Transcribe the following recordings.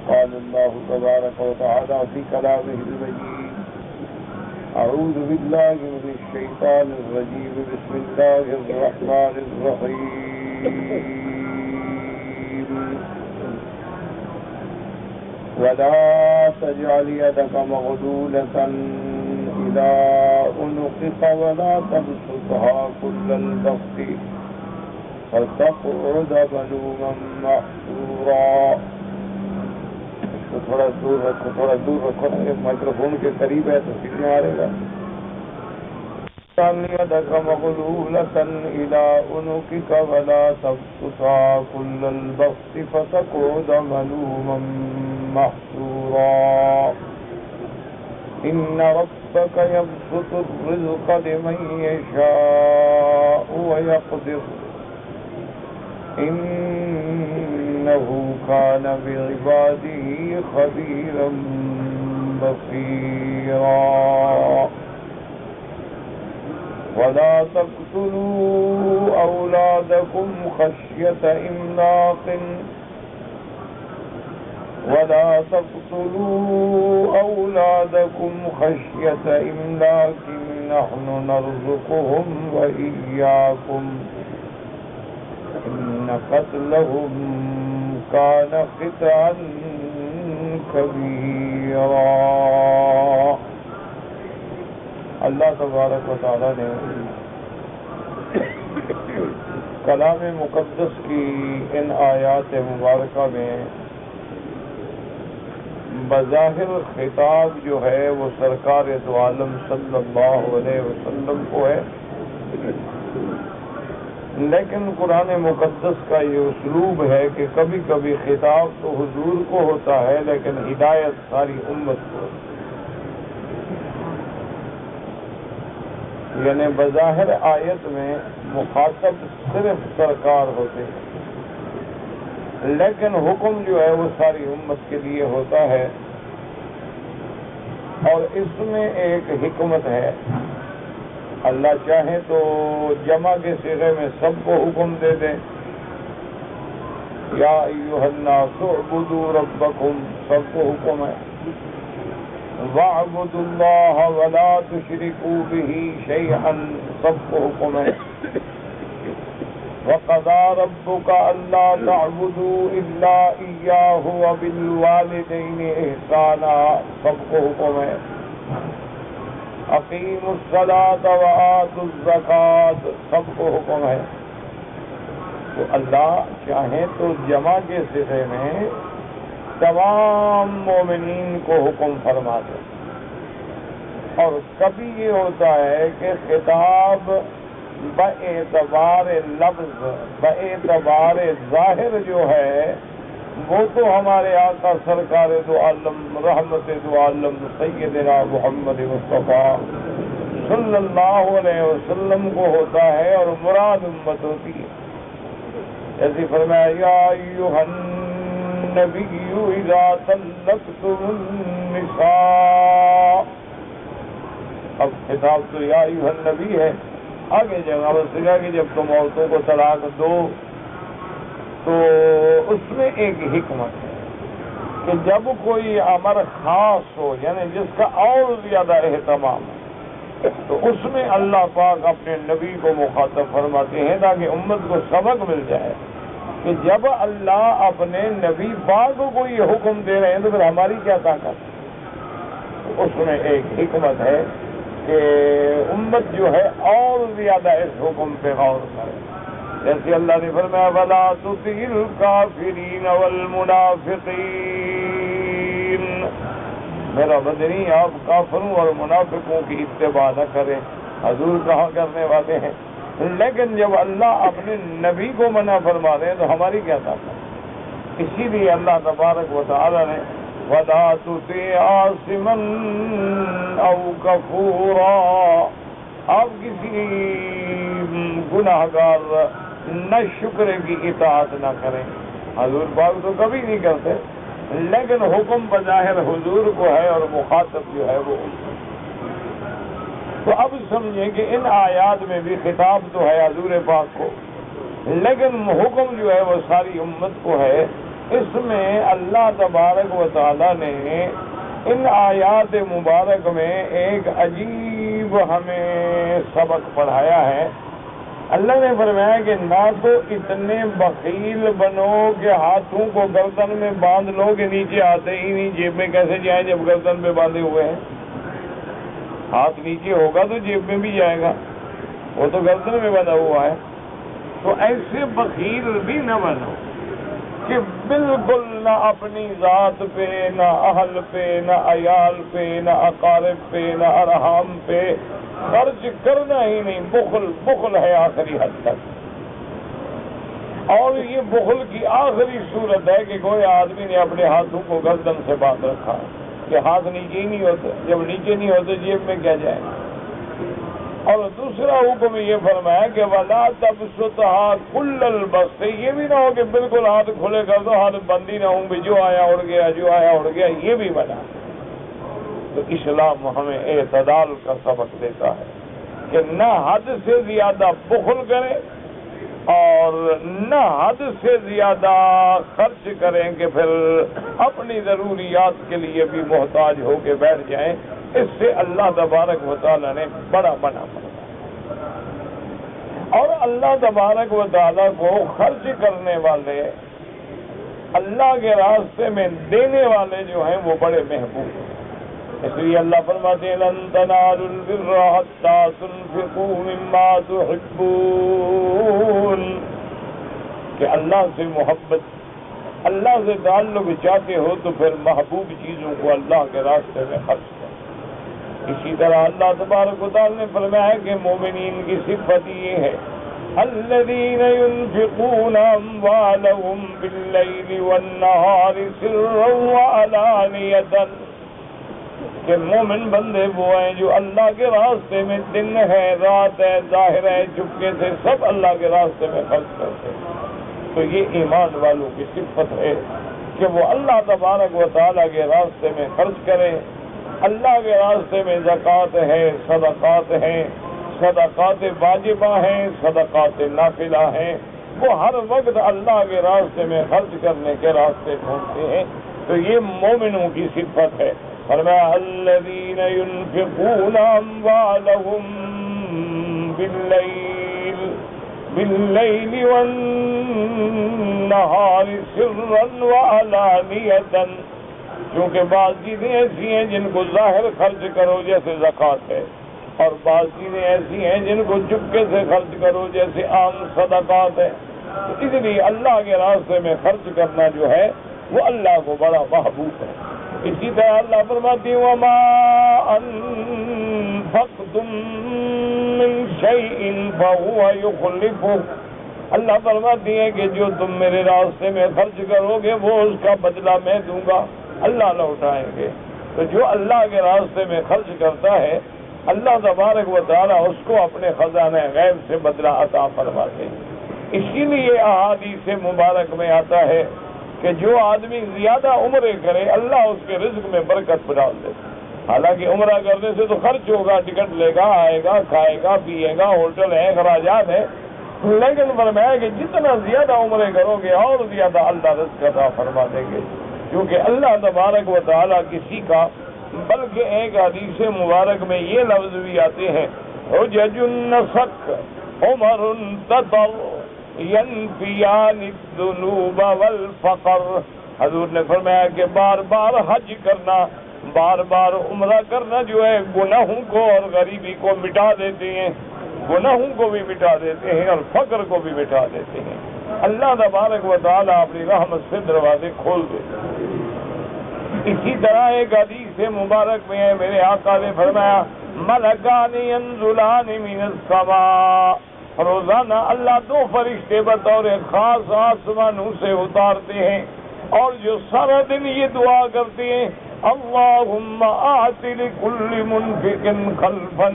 قال الله تبارك وتعالى في كلامه المجيد: أعوذ بالله من الشيطان الرجيم. بسم الله الرحمن الرحيم. ولا تجعل يدك مغلولة إلى عنقك ولا تبسطها كل البسط فتقعد ملوما محسورا. تھوڑا دور رکھو نا، مائکروفون کے قریب ہے تو سیکھنے آئے گا. يدك مغلولة إلى عنقك ولا تبسطها كل البسط فتقعد ملوما محسورا. إن ربك يبسط الرزق لمن يشاء ويقدر إنه كان بعباده خبيرا بصيرا. ولا تقتلوا أولادكم خشية إملاق نحن نرزقهم وإياكم إن قتلهم كان خطأ كبيرا. اللہ تبارک و تعالیٰ نے کلام مقدس کی ان آیات مبارکہ میں بظاہر خطاب جو ہے وہ سرکار دو عالم صلی اللہ علیہ وسلم کو ہے، لیکن قرآن مقدس کا یہ اسلوب ہے کہ کبھی کبھی خطاب تو حضور کو ہوتا ہے لیکن ہدایت ساری امت کو. یعنی بظاہر آیت میں مخاطب صرف سرکار ہوتے ہیں، لیکن حکم جو ہے وہ ساری امت کے لیے ہوتا ہے. اور اس میں ایک حکمت ہے، اللہ چاہے تو جمع کے صیغے میں سب کو حکم دے دیں، یا ایھا الناس اعبدوا ربکم، سب کو حکم ہے. وَاعْبُدُوا اللَّهَ وَلَا تُشْرِكُوا بِهِ شَيْئًا، سب کو حکم ہے. وَقَضَىٰ رَبُّكَ أَلَّا تَعْبُدُوا إِلَّا إِيَّاهُ وَبِالْوَالِدَيْنِ إِحْسَانًا، سب کو حکم ہے. أَقِيمُوا الصَّلَاةَ وَآتُوا الزَّكَاةَ، سب کو حکم ہے. تو اللہ چاہیں تو جمع کے صیغے میں تمام مومنین کو حکم فرما دے، اور کبھی یہ ہوتا ہے کہ خطاب باعتبار لفظ، باعتبار ظاہر جو ہے وہ تو ہمارے آقا سرکار دو عالم رحمت دو عالم سیدنا محمد مصطفیٰ صلی اللہ علیہ وسلم کو ہوتا ہے، اور مراد امت ہوتی ہے. ایسی فرمایا: یا ایھا النبی اذا طلقتم النساء. اب خطاب تو یا ایھا النبی ہے، آگے جگہ بسگا کہ جب تم عورتوں کو طلاق دو تو اس میں ایک حکمت ہے کہ جب کوئی امر خاص ہو، یعنی جس کا اور زیادہ اہتمام ہے، تو اس میں اللہ پاک اپنے نبی کو مخاطب فرماتے ہیں تاکہ امت کو سبق مل جائے کہ جب اللہ اپنے نبی پاک کو یہ حکم دے رہے ہیں تو پھر ہماری کیا طاقت. اس میں ایک حکمت ہے کہ امت جو ہے اور زیادہ اس حکم پہ غور کرے. جیسے اللہ نے فرمایا: وَلَا تُطِعِ الْكَافِرِينَ وَالْمُنَافِقِينَ. میرا بدنی آپ کافروں اور منافقوں کی اتباع نہ کریں. حضور کہا کرنے والے ہیں، لیکن جب اللہ اپنے نبی کو منع فرما رہے ہیں تو ہماری کیا طاقت. اسی لیے اللہ تبارک و تعالی نے وَلَا تُطِعْ عَاصِمًا أَوْ كَفُورًا، آپ کسی گناہ گار نہ شکر کی اطاعت نہ کریں. حضور پاک تو کبھی نہیں کرتے، لیکن حکم بظاہر حضور کو ہے اور مخاطب جو ہے وہ. تو اب سمجھیں کہ ان آیات میں بھی خطاب تو ہے حضور پاک کو، لیکن حکم جو ہے وہ ساری امت کو ہے. اس میں اللہ تبارک و تعالیٰ نے ان آیات مبارک میں ایک عجیب ہمیں سبق پڑھایا ہے۔ اللہ نے فرمایا کہ نہ تو اتنے بخیل بنو کہ ہاتھوں کو گردن میں باندھ لو کہ نیچے آتے ہی نہیں، جیب میں کیسے جائیں جب گردن پہ باندھے ہوئے ہیں؟ ہاتھ نیچے ہوگا تو جیب میں بھی جائے گا، وہ تو گردن میں بندھا ہوا ہے۔ تو ایسے بخیل بھی نہ بنو کہ بالکل نہ اپنی ذات پہ، نہ اہل پہ، نہ عیال پہ، نہ اقارب پہ، نہ ارحام پہ خرچ کرنا ہی نہیں۔ بخل ہے آخری حد تک، اور یہ بخل کی آخری صورت ہے کہ کوئی آدمی نے اپنے ہاتھوں کو گردن سے باندھ رکھا کہ ہاتھ نیچے ہی نہیں ہوتے، جب نیچے نہیں ہوتے جیب میں کیا جائے۔ اور دوسرا حکم یہ فرمایا کہ وَلَا تَبْسُطْهَا كُلَّ الْبَسْطِ، یہ بھی نہ ہو کہ بالکل ہاتھ کھلے کر دو، ہاتھ بند ہی نہ ہوں بھی جو آیا اڑ گیا، جو آیا اڑ گیا، یہ بھی منع۔ تو اسلام ہمیں اعتدال کا سبق دیتا ہے کہ نہ حد سے زیادہ بخل کریں اور نہ حد سے زیادہ خرچ کریں کہ پھر اپنی ضروریات کے لیے بھی محتاج ہو کے بیٹھ جائیں۔ اس سے اللہ تبارک و تعالیٰ نے بڑا منع فرمایا۔ اور اللہ تبارک و تعالیٰ کو خرچ کرنے والے، اللہ کے راستے میں دینے والے جو ہیں وہ بڑے محبوب ہیں۔ اس لیے اللہ فرماتے ہیں لَن تَنَالُوا الْبِرَّ حَتَّىٰ تُنْفِقُوا مِمَّا تُحِبُّونَ، کہ اللہ سے محبت، اللہ سے تعلق چاہتے ہو تو پھر محبوب چیزوں کو اللہ کے راستے میں خرچ کرو۔ اسی طرح اللہ تبارک و تعالیٰ نے فرمایا کہ مومنین کی صفت یہ ہے الذین ينفقون اموالهم باللیل والنہار سرا وعلانیۃ، کہ مومن بندے وہ ہیں جو اللہ کے راستے میں دن ہے، رات ہے، ظاہر ہے، چپکے سے سب اللہ کے راستے میں خرچ کرتے ہیں۔ تو یہ ایمان والوں کی صفت ہے کہ وہ اللہ تبارک و تعالیٰ کے راستے میں خرچ کریں۔ اللہ کے راستے میں زکوٰۃ ہے، صدقات ہیں، صدقات واجبہ ہیں، صدقات نافلہ ہیں، وہ ہر وقت اللہ کے راستے میں خرچ کرنے کے راستے ڈھونڈتے ہیں۔ تو یہ مومنوں کی صفت ہے۔ فرمایا الذین ينفقون اموالهم باللیل والنہار سرا وعلانیۃ، کیونکہ بعض چیزیں ایسی ہیں جن کو ظاہر خرچ کرو جیسے زکوٰۃ ہے، اور بعض چیزیں ایسی ہیں جن کو چپکے سے خرچ کرو جیسے عام صدقات ہے۔ اس لیے اللہ کے راستے میں خرچ کرنا جو ہے وہ اللہ کو بڑا محبوب ہے۔ اسی طرح اللہ فرماتے ہیں وَمَا أَنفَقْتُم مِّن شَيْءٍ فَهُوَ يُخْلِفُهُ، اللہ فرماتی ہے کہ جو تم میرے راستے میں خرچ کرو گے وہ اس کا بدلہ میں دوں گا، اللہ لوٹائیں گے۔ تو جو اللہ کے راستے میں خرچ کرتا ہے اللہ تبارک و تعالیٰ اس کو اپنے خزانہ غیب سے بدلہ عطا فرماتے ہیں۔ اسی لیے احادیث مبارک میں آتا ہے کہ جو آدمی زیادہ عمرے کرے اللہ اس کے رزق میں برکت ڈال دے۔ حالانکہ عمرہ کرنے سے تو خرچ ہوگا، ٹکٹ لے گا، آئے گا، کھائے گا، پیے گا، ہوٹل ہے، اخراجات ہے، لیکن فرمایا کہ جتنا زیادہ عمرے کرو گے اور زیادہ اللہ رزق عطا فرما دیں گے، کیونکہ اللہ تبارک و تعالیٰ کسی کا، بلکہ ایک حدیث مبارک میں یہ لفظ بھی آتے ہیں حجج النسک عمر تطر ینفیان الذنوب والفقر، حضور نے فرمایا کہ بار بار حج کرنا، بار بار عمرہ کرنا جو ہے گناہوں کو اور غریبی کو مٹا دیتے ہیں، گناہوں کو بھی مٹا دیتے ہیں اور فقر کو بھی مٹا دیتے ہیں۔ اللہ تبارک و تعالیٰ اپنی رحمت سے دروازے کھول دیتے ہیں۔ اسی طرح ایک حدیث مبارک میں ہے میرے آقا نے فرمایا ملکان ینزلان من السماء، روزانہ اللہ دو فرشتے بطور خاص آسمانوں سے اتارتے ہیں اور جو سارا دن یہ دعا کرتے ہیں اللہم آت لکل منفق خلفا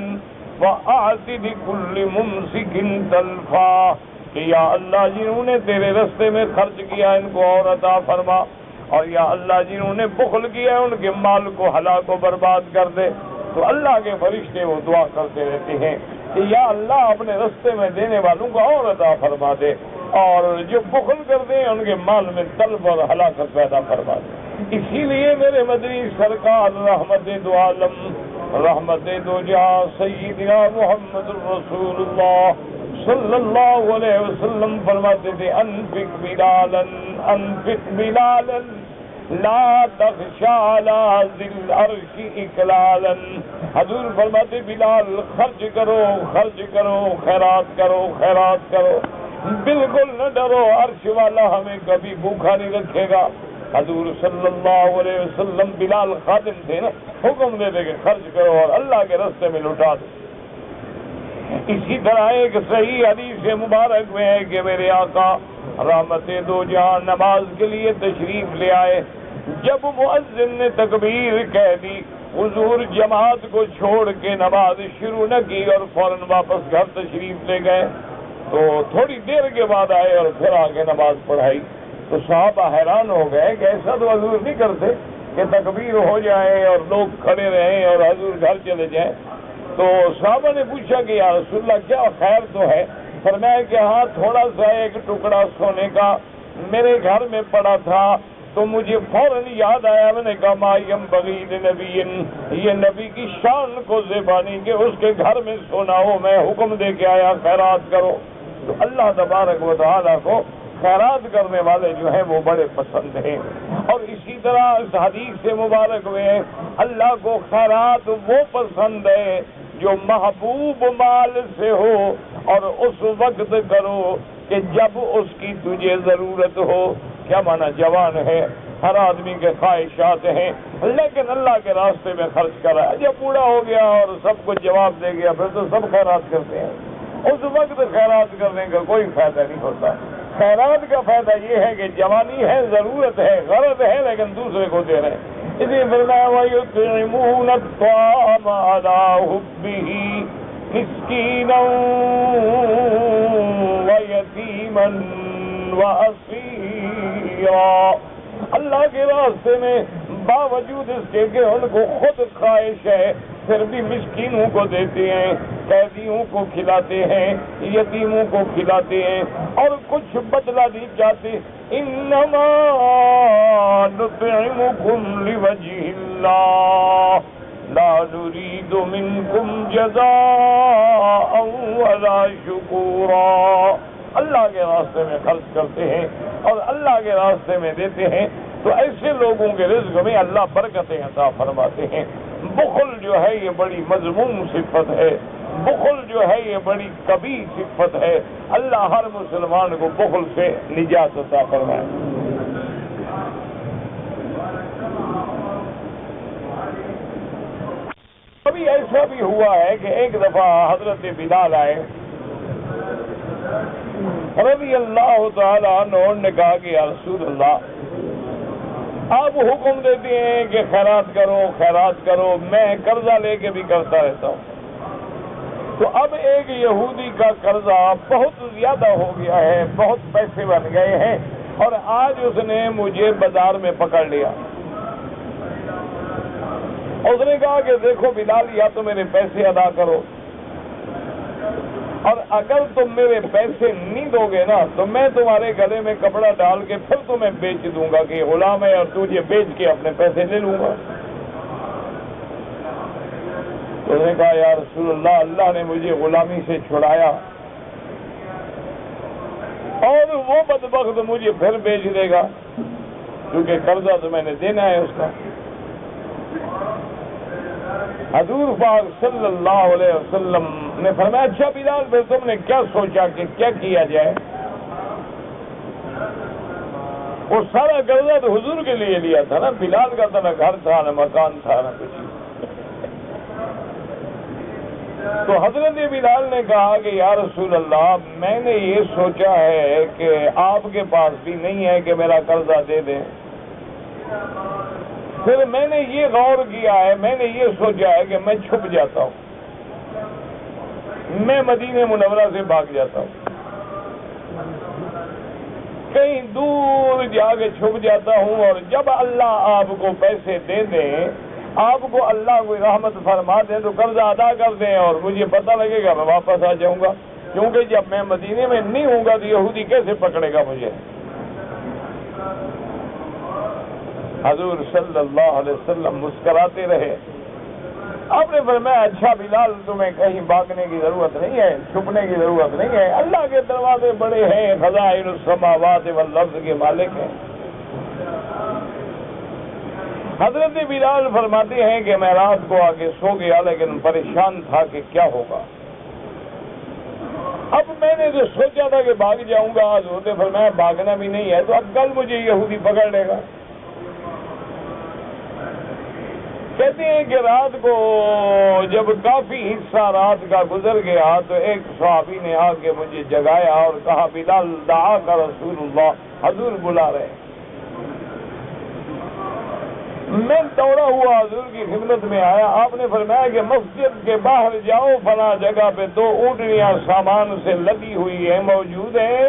وآت لکل ممسک تلفا، کہ یا اللہ جنہوں نے تیرے رستے میں خرچ کیا ان کو اور عطا فرما، اور یا اللہ جنہوں نے بخل کیا ان کے مال کو ہلاک و برباد کر دے۔ تو اللہ کے فرشتے وہ دعا کرتے رہتے ہیں کہ یا اللہ اپنے رستے میں دینے والوں کو اور عطا فرما دے۔ اور جو بخل کرتے ہیں ان کے مال میں طلب اور ہلاکت پیدا فرما دیں۔ اسی لیے میرے مدنی سرکار رحمت دو عالم رحمت دو جہاں سیدنا محمد رسول اللہ صلی اللہ علیہ وسلم فرماتے تھے انفق بلالا لا تخشى على ذی العرش اکلالا۔ حضور فرماتے بلال خرچ کرو خیرات کرو، بالکل نہ ڈرو، عرش والا ہمیں کبھی بھوکا نہیں رکھے گا۔ حضور صلی اللہ علیہ وسلم بلال خادم تھے نا، حکم دے دے کہ خرچ کرو اور اللہ کے راستے میں لٹا دو۔ اسی طرح ایک صحیح حدیث مبارک میں ہے کہ میرے آقا رحمت دو جہاں نماز کے لیے تشریف لے آئے، جب مؤذن نے تکبیر کہہ دی، حضور جماعت کو چھوڑ کے نماز شروع نہ کی اور فوراً واپس گھر تشریف لے گئے۔ تو تھوڑی دیر کے بعد آئے اور پھر آگے نماز پڑھائی، تو صحابہ حیران ہو گئے کہ ایسا تو حضور نہیں کرتے کہ تکبیر ہو جائے اور لوگ کھڑے رہیں اور حضور گھر چلے جائیں۔ تو صحابہ نے پوچھا کہ یا رسول اللہ کیا خیر تو ہے؟ فرمایا کہ ہاں تھوڑا سا ایک ٹکڑا سونے کا میرے گھر میں پڑا تھا، تو مجھے فوراً یاد آیا، میں نے کہا ما ینبغی لنبی، یہ نبی کی شان کو زیبانی کہ اس کے گھر میں سونا ہو، میں حکم دے کے آیا خیرات کرو۔ تو اللہ تبارک و تعالیٰ کو خیرات کرنے والے جو ہیں وہ بڑے پسند ہیں۔ اور اسی طرح اس حدیث سے مبارک میں اللہ کو خیرات وہ پسند ہے جو محبوب مال سے ہو، اور اس وقت کرو کہ جب اس کی تجھے ضرورت ہو۔ کیا معنی؟ جوان ہے، ہر آدمی کے خواہشات ہیں، لیکن اللہ کے راستے میں خرچ کر رہا ہے۔ جب بوڑھا ہو گیا اور سب کچھ جواب دے گیا پھر تو سب خیرات کرتے ہیں، اس وقت خیرات کرنے کا کوئی فائدہ نہیں ہوتا۔ خیرات کا فائدہ یہ ہے کہ جوانی ہے، ضرورت ہے، غرض ہے، لیکن دوسرے کو دے رہے ہیں۔ اسی فرمایا وَيُطْعِمُونَ الطَّعَامَ عَلَىٰ حُبِّهِ مِسْكِينًا وَيَتِيمًا وَأَسِيرًا۔ اللہ کے راستے میں باوجود اس کے کہ ان کو خود خواہش ہے، پھر بھی مسکینوں کو دیتے ہیں، قیدیوں کو کھلاتے ہیں، یتیموں کو کھلاتے ہیں، اور کچھ بدلہ نہیں چاہتے۔ انما نطعمکم لوجہ اللہ لا نرید منکم جزاء ولا شکورا۔ اللہ کے راستے میں خرچ کرتے ہیں اور اللہ کے راستے میں دیتے ہیں، تو ایسے لوگوں کے رزق میں اللہ برکتیں عطا فرماتے ہیں۔ بخل جو ہے یہ بڑی مذموم صفت ہے، بخل جو ہے یہ بڑی کبھی صفت ہے۔ اللہ ہر مسلمان کو بخل سے نجات عطا فرمائے۔ کبھی ایسا بھی ہوا ہے کہ ایک دفعہ حضرت بلال آئے رضی اللہ تعالیٰ عنہ نے کہا کہ یا رسول اللہ آپ حکم دیتے ہیں کہ خیرات کرو، میں قرضہ لے کے بھی کرتا رہتا ہوں، تو اب ایک یہودی کا قرضہ بہت زیادہ ہو گیا ہے، بہت پیسے بن گئے ہیں، اور آج اس نے مجھے بازار میں پکڑ لیا۔ اس نے کہا کہ دیکھو بلال، یا تو میرے پیسے ادا کرو، اور اگر تم میرے پیسے نہیں دو گے نا تو میں تمہارے گلے میں کپڑا ڈال کے پھر تمہیں بیچ دوں گا کہ غلام ہے، اور تجھے بیچ کے اپنے پیسے لے لوں گا۔ تو نے کہا یا رسول اللہ، اللہ نے مجھے غلامی سے چھڑایا اور وہ بدبخت مجھے پھر بیچ دے گا، کیونکہ قرضہ تو میں نے دینا ہے اس کا۔ حضور پاک صلی اللہ علیہ وسلم نے فرمایا اچھا بلال، پھر تم نے کیا سوچا کہ کیا کیا جائے؟ وہ سارا قرضہ تو حضور کے لیے لیا تھا نا، بلال کا تو نہ گھر تھا نہ مکان تھا نہ کچھ۔ تو حضرت بلال نے کہا کہ یا رسول اللہ، میں نے یہ سوچا ہے کہ آپ کے پاس بھی نہیں ہے کہ میرا قرضہ دے دیں۔ پھر میں نے یہ غور کیا ہے، میں نے یہ سوچا ہے کہ میں چھپ جاتا ہوں، میں مدینہ منورہ سے بھاگ جاتا ہوں، کہیں دور جا کے چھپ جاتا ہوں، اور جب اللہ آپ کو پیسے دے دیں، آپ کو اللہ کوئی رحمت فرما دیں تو قرضہ ادا کر دیں، اور مجھے پتہ لگے گا میں واپس آ جاؤں گا۔ کیونکہ جب میں مدینے میں نہیں ہوں گا تو یہودی کیسے پکڑے گا مجھے؟ حضور صلی اللہ علیہ وسلم مسکراتے رہے. آپ نے فرمایا اچھا بلال تمہیں کہیں بھاگنے کی ضرورت نہیں ہے، چھپنے کی ضرورت نہیں ہے، اللہ کے دروازے بڑے ہیں، خزائن السماوات والارض کے مالک ہیں. حضرت بلال فرماتے ہیں کہ میں رات کو آگے سو گیا لیکن پریشان تھا کہ کیا ہوگا. اب میں نے جو سوچا تھا کہ بھاگ جاؤں گا، حضور نے فرمایا بھاگنا بھی نہیں ہے تو اب کل مجھے یہودی پکڑ لے گا. کہتے ہیں کہ رات کو جب کافی حصہ رات کا گزر گیا تو ایک صحابی نے آ کے مجھے جگایا اور کہا بلال دعا کا رسول اللہ، حضور بلا رہے. میں دوڑا ہوا حضور کی خدمت میں آیا. آپ نے فرمایا کہ مسجد کے باہر جاؤ، فلاں جگہ پہ 2 اونٹنیاں سامان سے لگی ہوئی ہیں، موجود ہیں،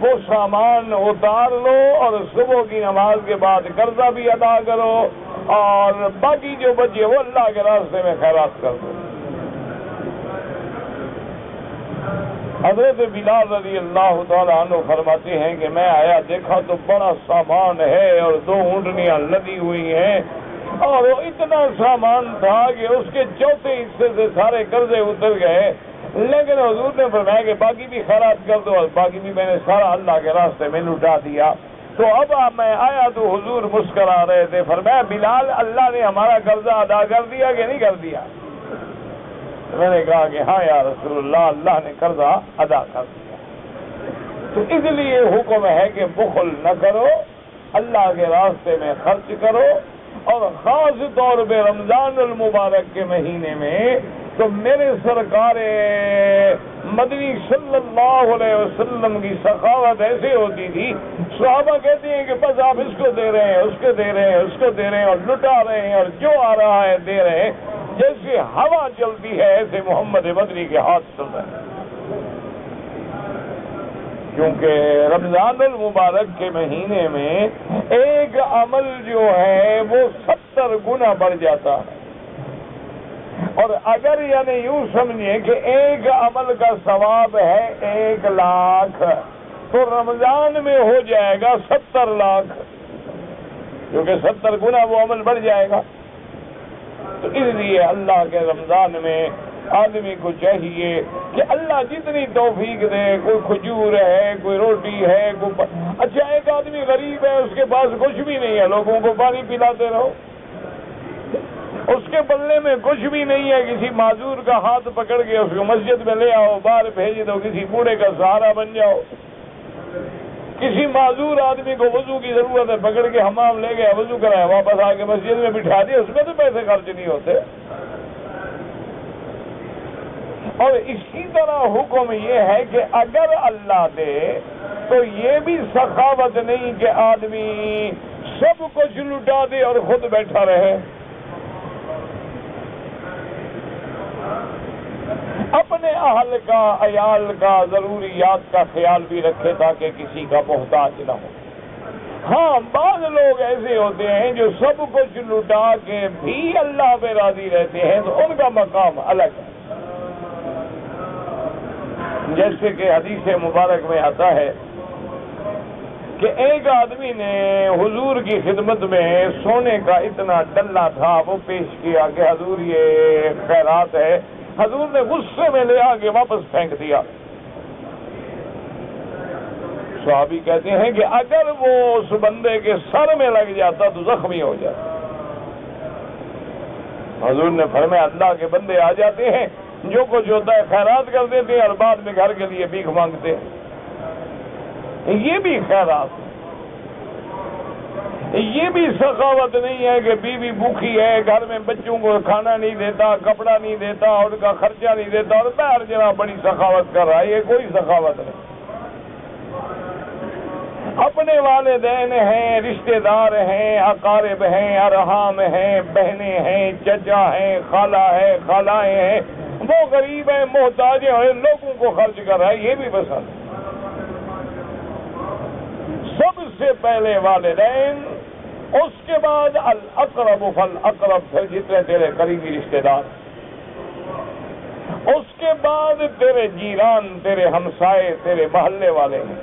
وہ سامان اتار لو اور صبح کی نماز کے بعد قرضہ بھی ادا کرو اور باقی جو بچے وہ اللہ کے راستے میں خیرات کر دو. حضرت بلال رضی اللہ تعالیٰ عنہ فرماتے ہیں کہ میں آیا، دیکھا تو بڑا سامان ہے اور 2 اونٹنیاں لدی ہوئی ہیں اور وہ اتنا سامان تھا کہ اس کے چوتھے حصے سے سارے قرضے اتر گئے. لیکن حضور نے فرمایا کہ باقی بھی خیرات کر دو اور باقی بھی میں نے سارا اللہ کے راستے میں لٹا دیا. تو اب میں آیا تو حضور مسکرا رہے تھے. فرمایا بلال اللہ نے ہمارا قرضہ ادا کر دیا کہ نہیں کر دیا؟ میں نے کہا کہ ہاں یا رسول اللہ، اللہ نے قرضہ ادا کر دیا. تو اس لیے حکم ہے کہ بخل نہ کرو، اللہ کے راستے میں خرچ کرو. اور خاص طور پہ رمضان المبارک کے مہینے میں تو میرے سرکار مدنی صلی اللہ علیہ وسلم کی سخاوت ایسے ہوتی تھی، صحابہ کہتے ہیں کہ بس آپ اس کو دے رہے ہیں، اس کو دے رہے ہیں، اس کو دے رہے ہیں اور لٹا رہے ہیں اور جو آ رہا ہے دے رہے ہیں. جیسے ہوا چلتی ہے ایسے محمد بدری کے ہاتھ چل رہے ہیں. کیونکہ رمضان المبارک کے مہینے میں ایک عمل جو ہے وہ 70 گنا بڑھ جاتا ہے. اور اگر یعنی یوں سمجھیں کہ ایک عمل کا ثواب ہے 1 لاکھ تو رمضان میں ہو جائے گا 70 لاکھ، کیونکہ 70 گنا وہ عمل بڑھ جائے گا. تو اس لیے اللہ کے رمضان میں آدمی کو چاہیے کہ اللہ جتنی توفیق دے، کوئی کھجور ہے، کوئی روٹی ہے، اچھا ایک آدمی غریب ہے، اس کے پاس کچھ بھی نہیں ہے، لوگوں کو پانی پلاتے رہو. اس کے بلے میں کچھ بھی نہیں ہے، کسی معذور کا ہاتھ پکڑ کے اس کو مسجد میں لے آؤ، باہر بھیج دو، کسی بوڑھے کا سہارا بن جاؤ. کسی معذور آدمی کو وضو کی ضرورت ہے، پکڑ کے حمام لے گیا، وضو کرایا، واپس آ کے مسجد میں بٹھا دیا، اس میں تو پیسے خرچ نہیں ہوتے. اور اسی طرح حکم یہ ہے کہ اگر اللہ دے تو یہ بھی سخاوت نہیں کہ آدمی سب کچھ لٹا دے اور خود بیٹھا رہے. اپنے اہل کا، عیال کا، ضروریات کا خیال بھی رکھے تاکہ کسی کا محتاج نہ ہو. ہاں بعض لوگ ایسے ہوتے ہیں جو سب کچھ لٹا کے بھی اللہ پہ راضی رہتے ہیں تو ان کا مقام الگ ہے. جیسے کہ حدیث مبارک میں آتا ہے کہ ایک آدمی نے حضور کی خدمت میں سونے کا اتنا ڈلہ تھا، وہ پیش کیا کہ حضور یہ خیرات ہے. حضور نے غصے میں لے آ کے واپس پھینک دیا. صحابی کہتے ہیں کہ اگر وہ اس بندے کے سر میں لگ جاتا تو زخمی ہو جاتا. حضور نے فرمایا اللہ کے بندے آ جاتے ہیں، جو کچھ ہوتا ہے خیرات کر دیتے ہیں اور بعد میں گھر کے لیے بھیک مانگتے ہیں. یہ بھی خیرات، یہ بھی سخاوت نہیں ہے کہ بیوی بھوکھی ہے، گھر میں بچوں کو کھانا نہیں دیتا، کپڑا نہیں دیتا، ان کا خرچہ نہیں دیتا اور باہر جناب بڑی سخاوت کر رہا ہے. یہ کوئی سخاوت نہیں. اپنے والدین ہیں، رشتہ دار ہیں، اقارب ہیں، ارحام ہیں، بہنیں ہیں، چچا ہیں، خالہ ہے، خالائیں ہیں، وہ غریب ہیں، محتاج ہیں، لوگوں کو خرچ کر رہا ہے. یہ بھی پسند. سب سے پہلے والدین، اس کے بعد الاقرب فالاقرب، پھر جتنے تیرے قریبی رشتہ دار. اس کے بعد تیرے جیران، تیرے ہمسائے، تیرے محلے والے ہیں،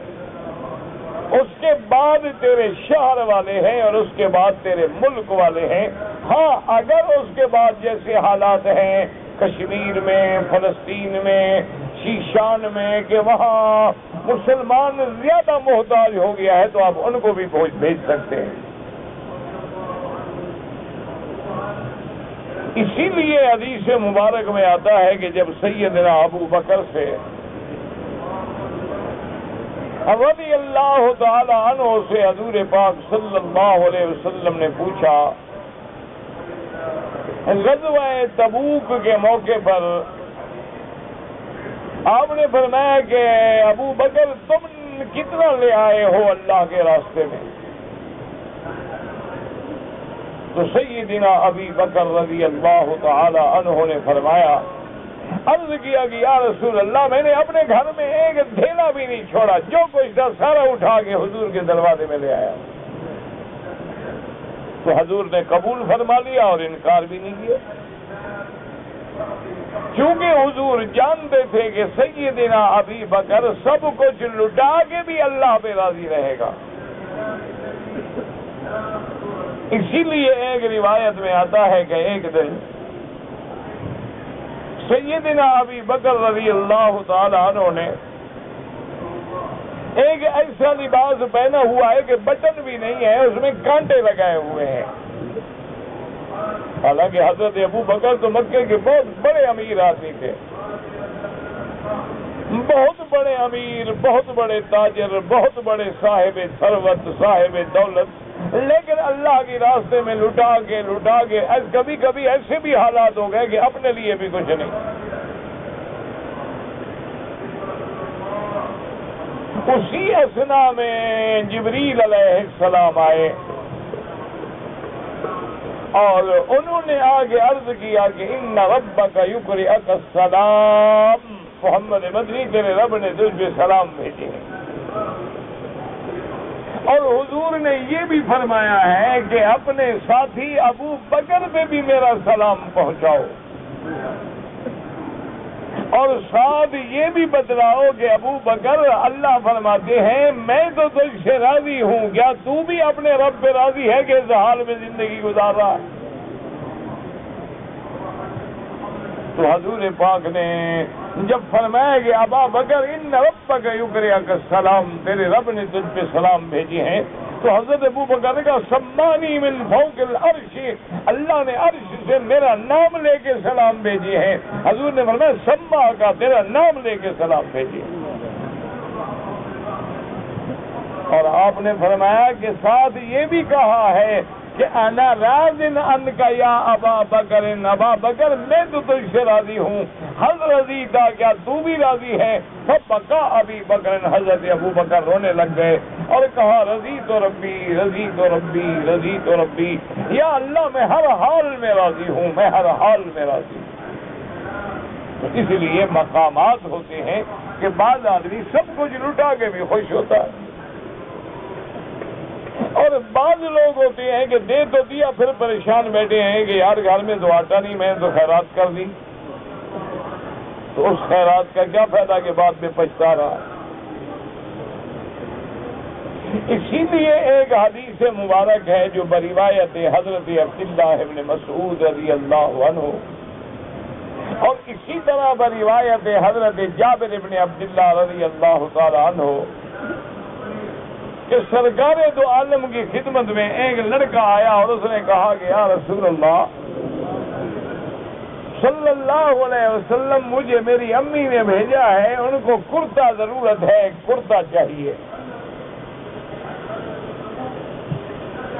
اس کے بعد تیرے شہر والے ہیں، اور اس کے بعد تیرے ملک والے ہیں۔ ہاں اگر اس کے بعد جیسے حالات ہیں کشمیر میں، فلسطین میں، شیشان میں، کہ وہاں مسلمان زیادہ محتاج ہو گیا ہے، تو آپ ان کو بھی بھیج سکتے ہیں۔ اسی لیے حدیث مبارک میں آتا ہے کہ جب سیدنا ابو بکر سے رضی اللہ تعالی عنہ سے حضور پاک صلی اللہ علیہ وسلم نے پوچھا، غزوہ تبوک کے موقع پر آپ نے فرمایا کہ ابو بکر تم کتنا لے آئے ہو اللہ کے راستے میں؟ تو سیدنا ابی بکر رضی اللہ تعالی عنہ نے فرمایا، عرض کیا کہ یا رسول اللہ میں نے اپنے گھر میں ایک تھیلا بھی نہیں چھوڑا، جو کچھ تھا سارا اٹھا کے حضور کے دروازے میں لے آیا۔ تو حضور نے قبول فرما لیا اور انکار بھی نہیں کیا، چونکہ حضور جانتے تھے کہ سیدنا ابی بکر سب کچھ لٹا کے بھی اللہ پہ راضی رہے گا۔ اسی لیے ایک روایت میں آتا ہے کہ ایک دن سیدنا ابی بکر رضی اللہ تعالی عنہ نے ایک ایسا لباس پہنا ہوا ہے کہ بٹن بھی نہیں ہے، اس میں کانٹے لگائے ہوئے ہیں۔ حالانکہ حضرت ابو بکر تو مکے کے بہت بڑے امیر آدمی تھے، بہت بڑے امیر، بہت بڑے تاجر، بہت بڑے صاحب ثروت، صاحب دولت، لیکن اللہ کے راستے میں لٹا کے کبھی کبھی ایسے بھی حالات ہو گئے کہ اپنے لیے بھی کچھ نہیں۔ اسی اثنا میں جبریل علیہ السلام آئے اور انہوں نے آگے عرض کیا کہ ان ربک یقرئک السلام، محمد مدنی تیرے رب نے تجھ پہ سلام بھیجے ہیں۔ اور حضور نے یہ بھی فرمایا ہے کہ اپنے ساتھی ابو بکر پہ بھی میرا سلام پہنچاؤ، اور ساتھ یہ بھی بتلاؤ کہ ابو بکر اللہ فرماتے ہیں میں تو تجھ سے راضی ہوں، کیا تو بھی اپنے رب پہ راضی ہے کہ اس حال میں زندگی گزار رہا ہے؟ تو حضور پاک نے جب فرمایا کہ ابا بکر ان ربک یقرئک السلام، تیرے رب نے تجھ پہ سلام بھیجے ہیں، تو حضرت ابو بکر نے کہا سمانی من فوق العرش، اللہ نے عرش سے میرا نام لے کے سلام بھیجے ہیں۔ حضور نے فرمایا سما کا، تیرا نام لے کے سلام بھیجے۔ اور آپ نے فرمایا کہ ساتھ یہ بھی کہا ہے کہ انا راض عنک یا ابا بکر، ابا بکر میں تو تجھ سے راضی ہوں، حل رضیتا، کیا تو بھی راضی ہے؟ فبکا ابی بکر، حضرت ابو بکر رونے لگ گئے اور کہا رضی تو ربی، رضی تو ربی، رضی تو ربی، یا اللہ میں ہر حال میں راضی ہوں، میں ہر حال میں راضی ہوں۔ تو اس لیے مقامات ہوتے ہیں کہ بعض آدمی سب کچھ لٹا کے بھی خوش ہوتا ہے، اور بعض لوگ ہوتے ہیں کہ دے تو دیا پھر پریشان بیٹھے ہیں کہ یار گھر میں تو آٹا نہیں، میں تو خیرات کر دی، تو اس خیرات کا کیا فائدہ کہ بعد میں پچھتا رہا۔ اسی لیے ایک حدیث مبارک ہے جو بروایت حضرت عبداللہ ابن مسعود رضی اللہ عنہ، اور اسی طرح بروایت حضرت جابر ابن عبداللہ رضی اللہ تعالی عنہ، کہ سرکار دو عالم کی خدمت میں ایک لڑکا آیا اور اس نے کہا کہ یا رسول اللہ صلی اللہ علیہ وسلم، مجھے میری امی نے بھیجا ہے، ان کو کرتا ضرورت ہے، کرتا چاہیے۔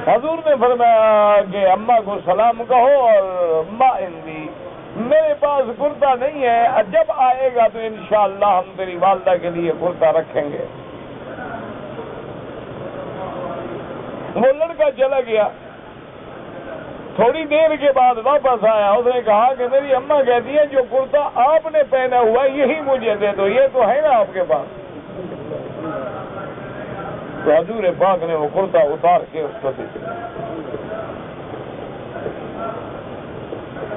حضور نے فرمایا کہ اماں کو سلام کہو اور ما عندی، میرے پاس کرتا نہیں ہے، جب آئے گا تو انشاءاللہ ہم تیری والدہ کے لیے کرتا رکھیں گے۔ وہ لڑکا چلا گیا، تھوڑی دیر کے بعد واپس آیا، اس نے کہا کہ میری اماں کہتی ہے جو کرتا آپ نے پہنا ہوا یہی مجھے دے دو، یہ تو ہے نا آپ کے پاس۔ تو حضور پاک نے وہ کرتا اتار کے اس کو دے دیا۔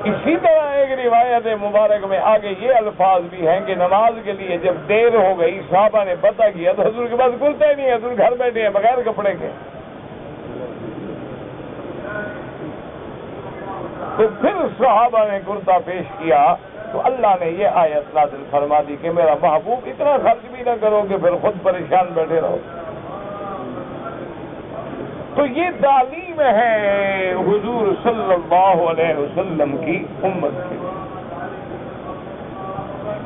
اسی طرح ایک روایت مبارک میں آگے یہ الفاظ بھی ہیں کہ نماز کے لیے جب دیر ہو گئی صحابہ نے پتہ کیا تو حضور کے پاس کرتا ہی نہیں ہے، حضور گھر بیٹھے ہیں بغیر کپڑے کے. تو پھر صحابہ نے کرتا پیش کیا تو اللہ نے یہ آیت نازل فرما دی کہ میرا محبوب اتنا خرچ بھی نہ کرو کہ پھر خود پریشان بیٹھے رہو. تو یہ تعلیم ہے حضور صلی اللہ علیہ وسلم کی امت کی.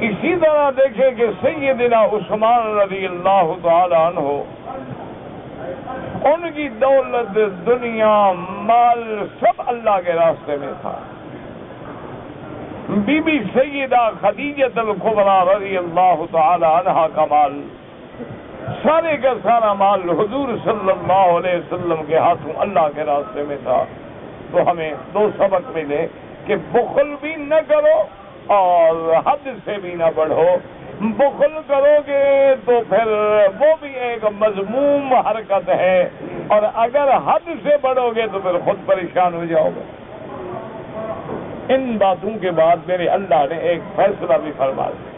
اسی طرح دیکھیں کہ سیدنا عثمان رضی اللہ تعالی عنہ، ان کی دولت، دنیا، مال سب اللہ کے راستے میں تھا. بی بی سیدہ خدیجہ الکبریٰ رضی اللہ تعالی عنہا کا مال، سارے کا سارا مال حضور صلی اللہ علیہ وسلم کے ہاتھوں اللہ کے راستے میں تھا. تو ہمیں دو سبق ملے کہ بخل بھی نہ کرو اور حد سے بھی نہ بڑھو. بخل کرو گے تو پھر وہ بھی ایک مذموم حرکت ہے، اور اگر حد سے بڑھو گے تو پھر خود پریشان ہو جاؤ گے. ان باتوں کے بعد میرے اللہ نے ایک فیصلہ بھی فرما دیا.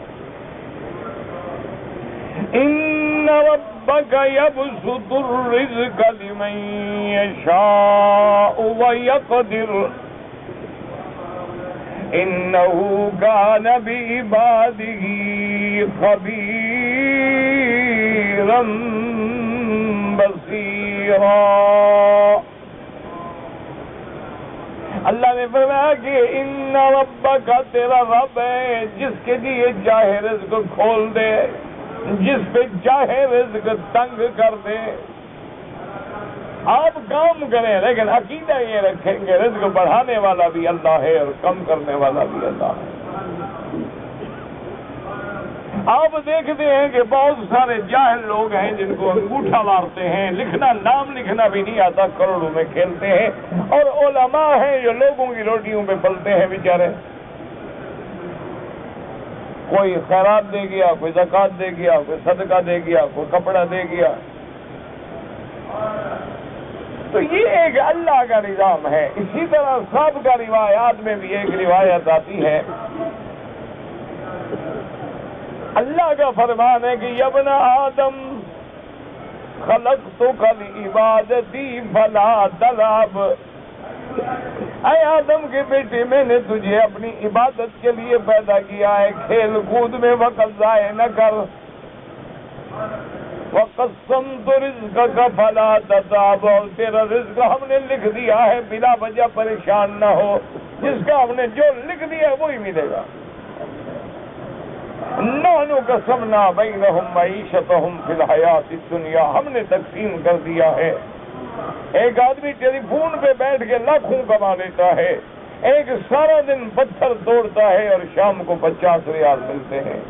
ان ربک یبسط الرزق لمن یشاء ویقدر انه كان بعباده خبيرا بصيرا. اللہ نے فرمایا کہ ان ربک، تیرا رب ہے جس کے لیے چاہے رزق کھول دے، جس پہ چاہے رزق تنگ کر دے. آپ کام کریں لیکن عقیدہ یہ رکھیں کہ رزق بڑھانے والا بھی اللہ ہے اور کم کرنے والا بھی اللہ ہے. آپ دیکھتے ہیں کہ بہت سارے جاہل لوگ ہیں جن کو انگوٹھا مارتے ہیں، لکھنا نام لکھنا بھی نہیں آتا، کروڑوں میں کھیلتے ہیں، اور علماء ہیں جو لوگوں کی روٹیوں پہ پلتے ہیں بیچارے. کوئی خیرات دے گیا، کوئی زکوٰۃ دے گیا، کوئی صدقہ دے گیا، کوئی کپڑا دے گیا. تو یہ ایک اللہ کا نظام ہے. اسی طرح سب کا روایات میں بھی ایک روایت آتی ہے، اللہ کا فرمان ہے کہ یا ابن آدم خلقتک لعبادتی فلا تلعب. اے آدم کے بیٹے، میں نے تجھے اپنی عبادت کے لیے پیدا کیا ہے، کھیل کود میں وقت ضائع نہ کر. وَقَسَّمْتُ رِزْقَكَ فَلَا تَتَعَبْ، اور تیرا رزق ہم نے لکھ دیا ہے، بلا وجہ پریشان نہ ہو. جس کا ہم نے جو لکھ دیا ہے وہی ملے گا. نَحْنُ قَسَمْنَا بَيْنَهُمْ مَعِيشَتَهُمْ فِي الْحَيَاةِ الدُّنْيَا، ہم نے تقسیم کر دیا ہے. ایک آدمی ٹیلی فون پہ بیٹھ کے لاکھوں کما لیتا ہے، ایک سارا دن پتھر توڑتا ہے اور شام کو 50 ریال ملتے ہیں.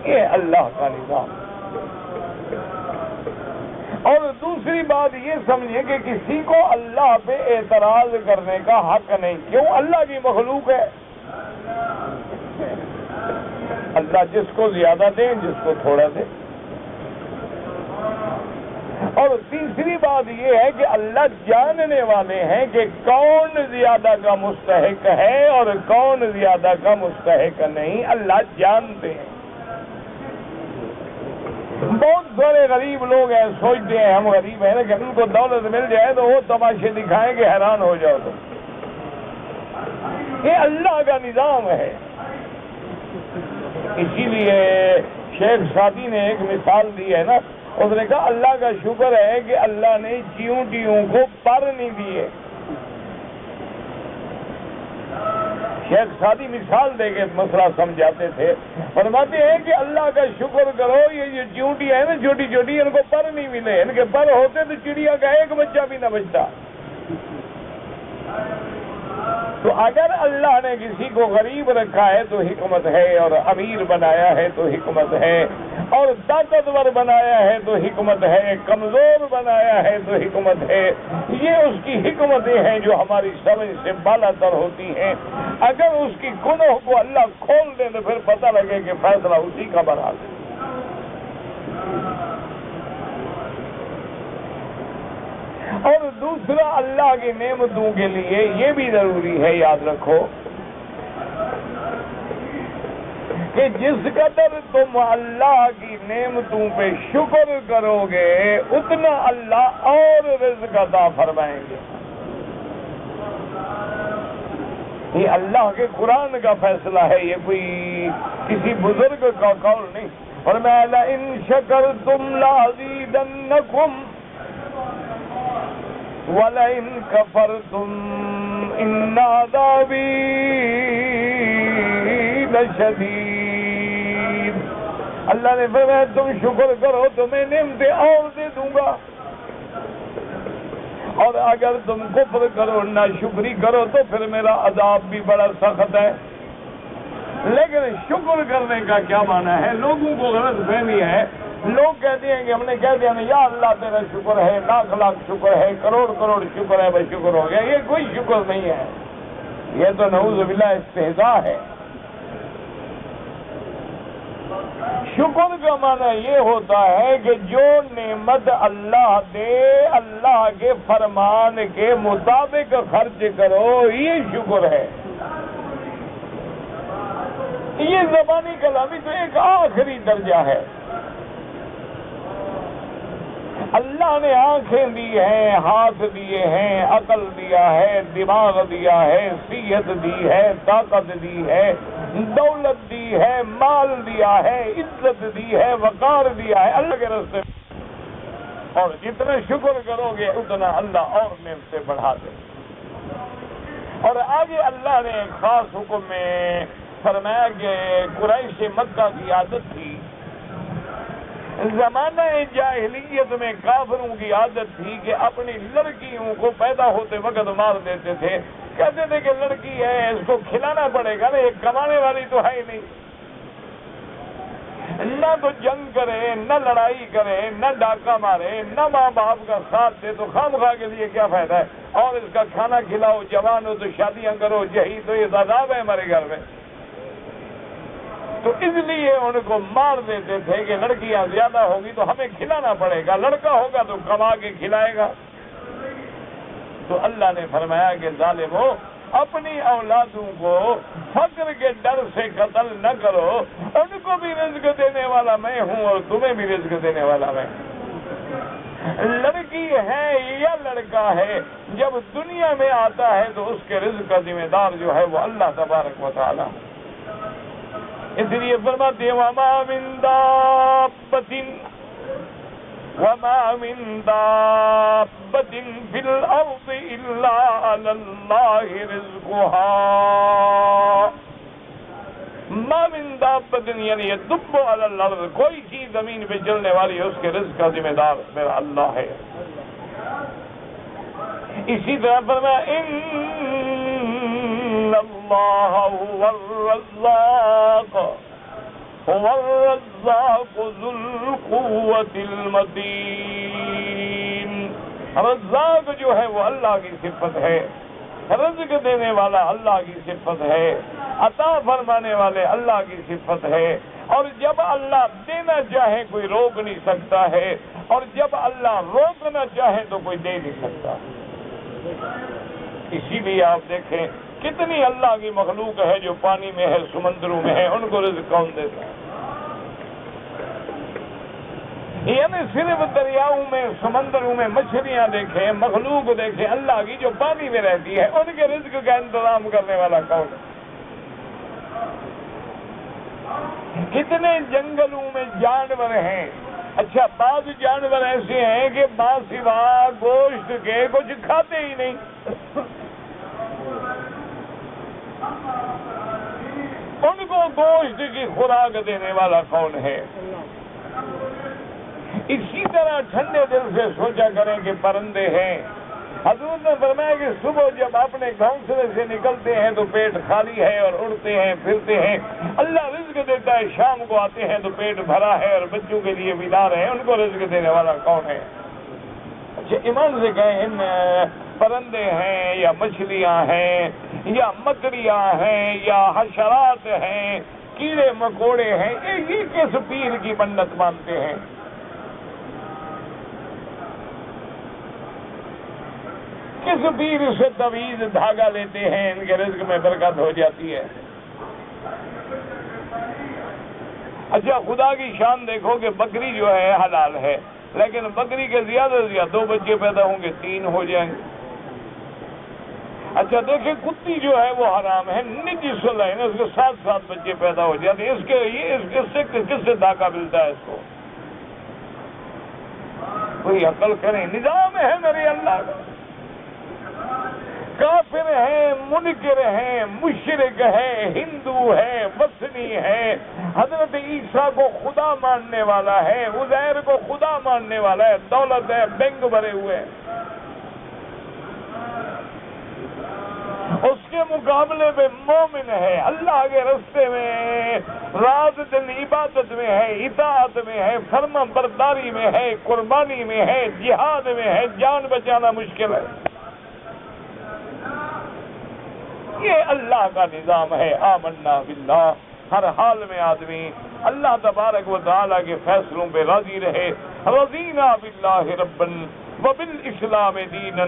یہ اللہ کا نظام. اور دوسری بات یہ سمجھیں کہ کسی کو اللہ پہ اعتراض کرنے کا حق نہیں. کیوں؟ اللہ کی مخلوق ہے. اللہ جس کو زیادہ دے، جس کو تھوڑا دے. اور تیسری بات یہ ہے کہ اللہ جاننے والے ہیں کہ کون زیادہ کا مستحق ہے اور کون زیادہ کا مستحق نہیں. اللہ جانتے ہیں. بہت سارے غریب لوگ ہیں، سوچتے ہیں ہم غریب ہیں لیکن ان کو دولت مل جائے تو وہ تماشے دکھائیں کہ حیران ہو جاؤ. تو یہ اللہ کا نظام ہے. اسی لیے شیخ سعدی نے ایک مثال دی ہے نا، اس نے کہا اللہ کا شکر ہے کہ اللہ نے چیونٹیوں کو پر نہیں دیے. شیخ سعدی مثال دے کے مسئلہ سمجھاتے تھے، فرماتے ہیں کہ اللہ کا شکر کرو یہ جو چیونٹیاں ہیں نا چھوٹی چھوٹی، ان کو پر نہیں ملے. ان کے پر ہوتے تو چڑیا کا ایک بچہ بھی نہ بچتا. تو اگر اللہ نے کسی کو غریب رکھا ہے تو حکمت ہے، اور امیر بنایا ہے تو حکمت ہے، اور طاقتور بنایا ہے تو حکمت ہے، کمزور بنایا ہے تو حکمت ہے. یہ اس کی حکمتیں ہیں جو ہماری سمجھ سے بالا تر ہوتی ہیں. اگر اس کی گناہ کو اللہ کھول دے تو پھر پتہ لگے کہ فیصلہ اسی کا بنا دے. اور دوسرا اللہ کی نعمتوں کے لیے یہ بھی ضروری ہے، یاد رکھو کہ جس قدر تم اللہ کی نعمتوں پہ شکر کرو گے اتنا اللہ اور رزق عطا فرمائیں گے۔ یہ اللہ کے قرآن کا فیصلہ ہے، یہ کوئی کسی بزرگ کا قول نہیں۔ فرمایا لئن شکرتم لأزیدنکم وَلَئِن كَفَرْتُمْ إِنَّ عَذَابِي لَشَدِيدٌ۔ اللہ نے فرمایا تم شکر کرو تو میں نعمتیں اور دے دوں گا، اور اگر تم کفر کرو ناشکری کرو تو پھر میرا عذاب بھی بڑا سخت ہے۔ لیکن شکر کرنے کا کیا معنی ہے؟ لوگوں کو غلط فہمی ہے، لوگ کہتے ہیں کہ ہم نے کہہ دیا یا اللہ تیرا شکر ہے، لاکھ لاکھ شکر ہے، کروڑ کروڑ شکر ہے، بس شکر ہو گیا۔ یہ کوئی شکر نہیں ہے، یہ تو نعوذ باللہ استہزاء ہے۔ شکر کا معنی یہ ہوتا ہے کہ جو نعمت اللہ دے اللہ کے فرمان کے مطابق خرچ کرو، یہ شکر ہے۔ یہ زبانی کلامی تو ایک آخری درجہ ہے۔ اللہ نے آنکھیں دی ہیں، ہاتھ دیے ہیں، عقل دیا ہے، دماغ دیا ہے، صحت دی ہے، طاقت دی ہے، دولت دی ہے، مال دیا ہے، عزت دی ہے، وقار دیا ہے اللہ کے راستے میں، اور جتنا شکر کرو گے اتنا اللہ اور نعمتیں بڑھا دے۔ اور آگے اللہ نے ایک خاص حکم میں فرمایا کہ قریش مکہ کی عادت تھی، زمانہ جاہلیت میں کافروں کی عادت تھی کہ اپنی لڑکیوں کو پیدا ہوتے وقت مار دیتے تھے، کہتے تھے کہ لڑکی ہے اس کو کھلانا پڑے گا نا، یہ کمانے والی تو ہے ہی نہیں، نہ تو جنگ کرے، نہ لڑائی کرے، نہ ڈاکہ مارے، نہ ماں باپ کا ساتھ دے، تو خواہ کے لیے کیا فائدہ ہے؟ اور اس کا کھانا کھلاؤ، جوان ہو تو شادیاں کرو، یہی تو یہ عذاب ہے ہمارے گھر میں۔ تو اس لیے ان کو مار دیتے تھے کہ لڑکیاں زیادہ ہوگی تو ہمیں کھلانا پڑے گا، لڑکا ہوگا تو کما کے کھلائے گا۔ تو اللہ نے فرمایا کہ ظالمو، اپنی اولادوں کو فقر کے ڈر سے قتل نہ کرو، ان کو بھی رزق دینے والا میں ہوں اور تمہیں بھی رزق دینے والا میں۔ لڑکی ہے یا لڑکا ہے، جب دنیا میں آتا ہے تو اس کے رزق کا ذمہ دار جو ہے وہ اللہ تبارک و تعالی۔ اس لیے فرماتے ہیں وَمَا مِن دَابَّةٍ فِي الْأَرْضِ إِلَّا عَلَى اللَّهِ رِزْقُهَا۔ مَا مِن دَابَّةٍ یعنی يَدُبُّ عَلَى الْأَرْضِ، کوئی چیز زمین پہ چلنے والی ہے اس کے رزق کا ذمہ دار میرا اللہ ہے۔ اسی طرح فرمایا إِنَّ اللَّهَ هُوَ الرَّزَّاقُ ذُو الْقُوَّةِ الْمَتِينُ۔ رزاق جو ہے وہ اللہ کی صفت ہے، رزق دینے والا اللہ کی صفت ہے، عطا فرمانے والے اللہ کی صفت ہے، اور جب اللہ دینا چاہے کوئی روک نہیں سکتا ہے، اور جب اللہ روکنا چاہے تو کوئی دے نہیں سکتا۔ اسی لیے آپ دیکھیں کتنی اللہ کی مخلوق ہے جو پانی میں ہے، سمندروں میں ہے، ان کو رزق کون دیتا ہے؟ یعنی صرف دریاؤں میں، سمندروں میں مچھلیاں دیکھیں، مخلوق دیکھیں اللہ کی جو پانی میں رہتی ہے، ان کے رزق کا انتظام کرنے والا کون ہے؟ کتنے جنگلوں میں جانور ہیں، اچھا بعض جانور ایسے ہیں کہ ماں سوا گوشت کے کچھ کھاتے ہی نہیں، ان کو گوشت کی خوراک دینے والا کون ہے؟ اسی طرح ٹھنڈے دل سے سوچا کریں کہ پرندے ہیں، حضور نے فرمایا کہ صبح جب اپنے گھونسلے سے نکلتے ہیں تو پیٹ خالی ہے اور اڑتے ہیں پھرتے ہیں، اللہ رزق دیتا ہے، شام کو آتے ہیں تو پیٹ بھرا ہے اور بچوں کے لیے بیدار ہے، ان کو رزق دینے والا کون ہے؟ اچھا ایمان سے کہیں ان پرندے ہیں یا مچھلیاں ہیں یا مکڑیاں ہیں یا حشرات ہیں، کیڑے مکوڑے ہیں، یہ کس پیر کی منت مانتے ہیں؟ کس پیر سے تویز دھاگا لیتے ہیں ان کے رزق میں برکت ہو جاتی ہے؟ اچھا خدا کی شان دیکھو کہ بکری جو ہے حلال ہے، لیکن بکری کے زیادہ سے زیادہ 2 بچے پیدا ہوں گے، 3 ہو جائیں گے۔ اچھا دیکھیں کتی جو ہے وہ حرام ہے، نجس ہے، اس کے 7 بچے پیدا ہو جاتے ہیں، اس سے کس سے دھاگا ملتا ہے اس کو؟ کوئی عقل کریں، نظام ہے میرے اللہ کا۔ کافر ہے، منکر ہے، مشرک ہے، ہندو ہے، وثنی ہے، حضرت عیسیٰ کو خدا ماننے والا ہے، عزیر کو خدا ماننے والا ہے، دولت ہے، بینک بھرے ہوئے ہیں، اس کے مقابلے میں مومن ہے، اللہ کے راستے میں رات دن عبادت میں ہے، اطاعت میں ہے، فرما برداری میں ہے، قربانی میں ہے، جہاد میں ہے، جان بچانا مشکل ہے۔ یہ اللہ کا نظام ہے۔ آمنا باللہ، ہر حال میں آدمی اللہ تبارک و تعالیٰ کے فیصلوں پہ راضی رہے۔ رضینا باللہ ربا وبالاسلام دینا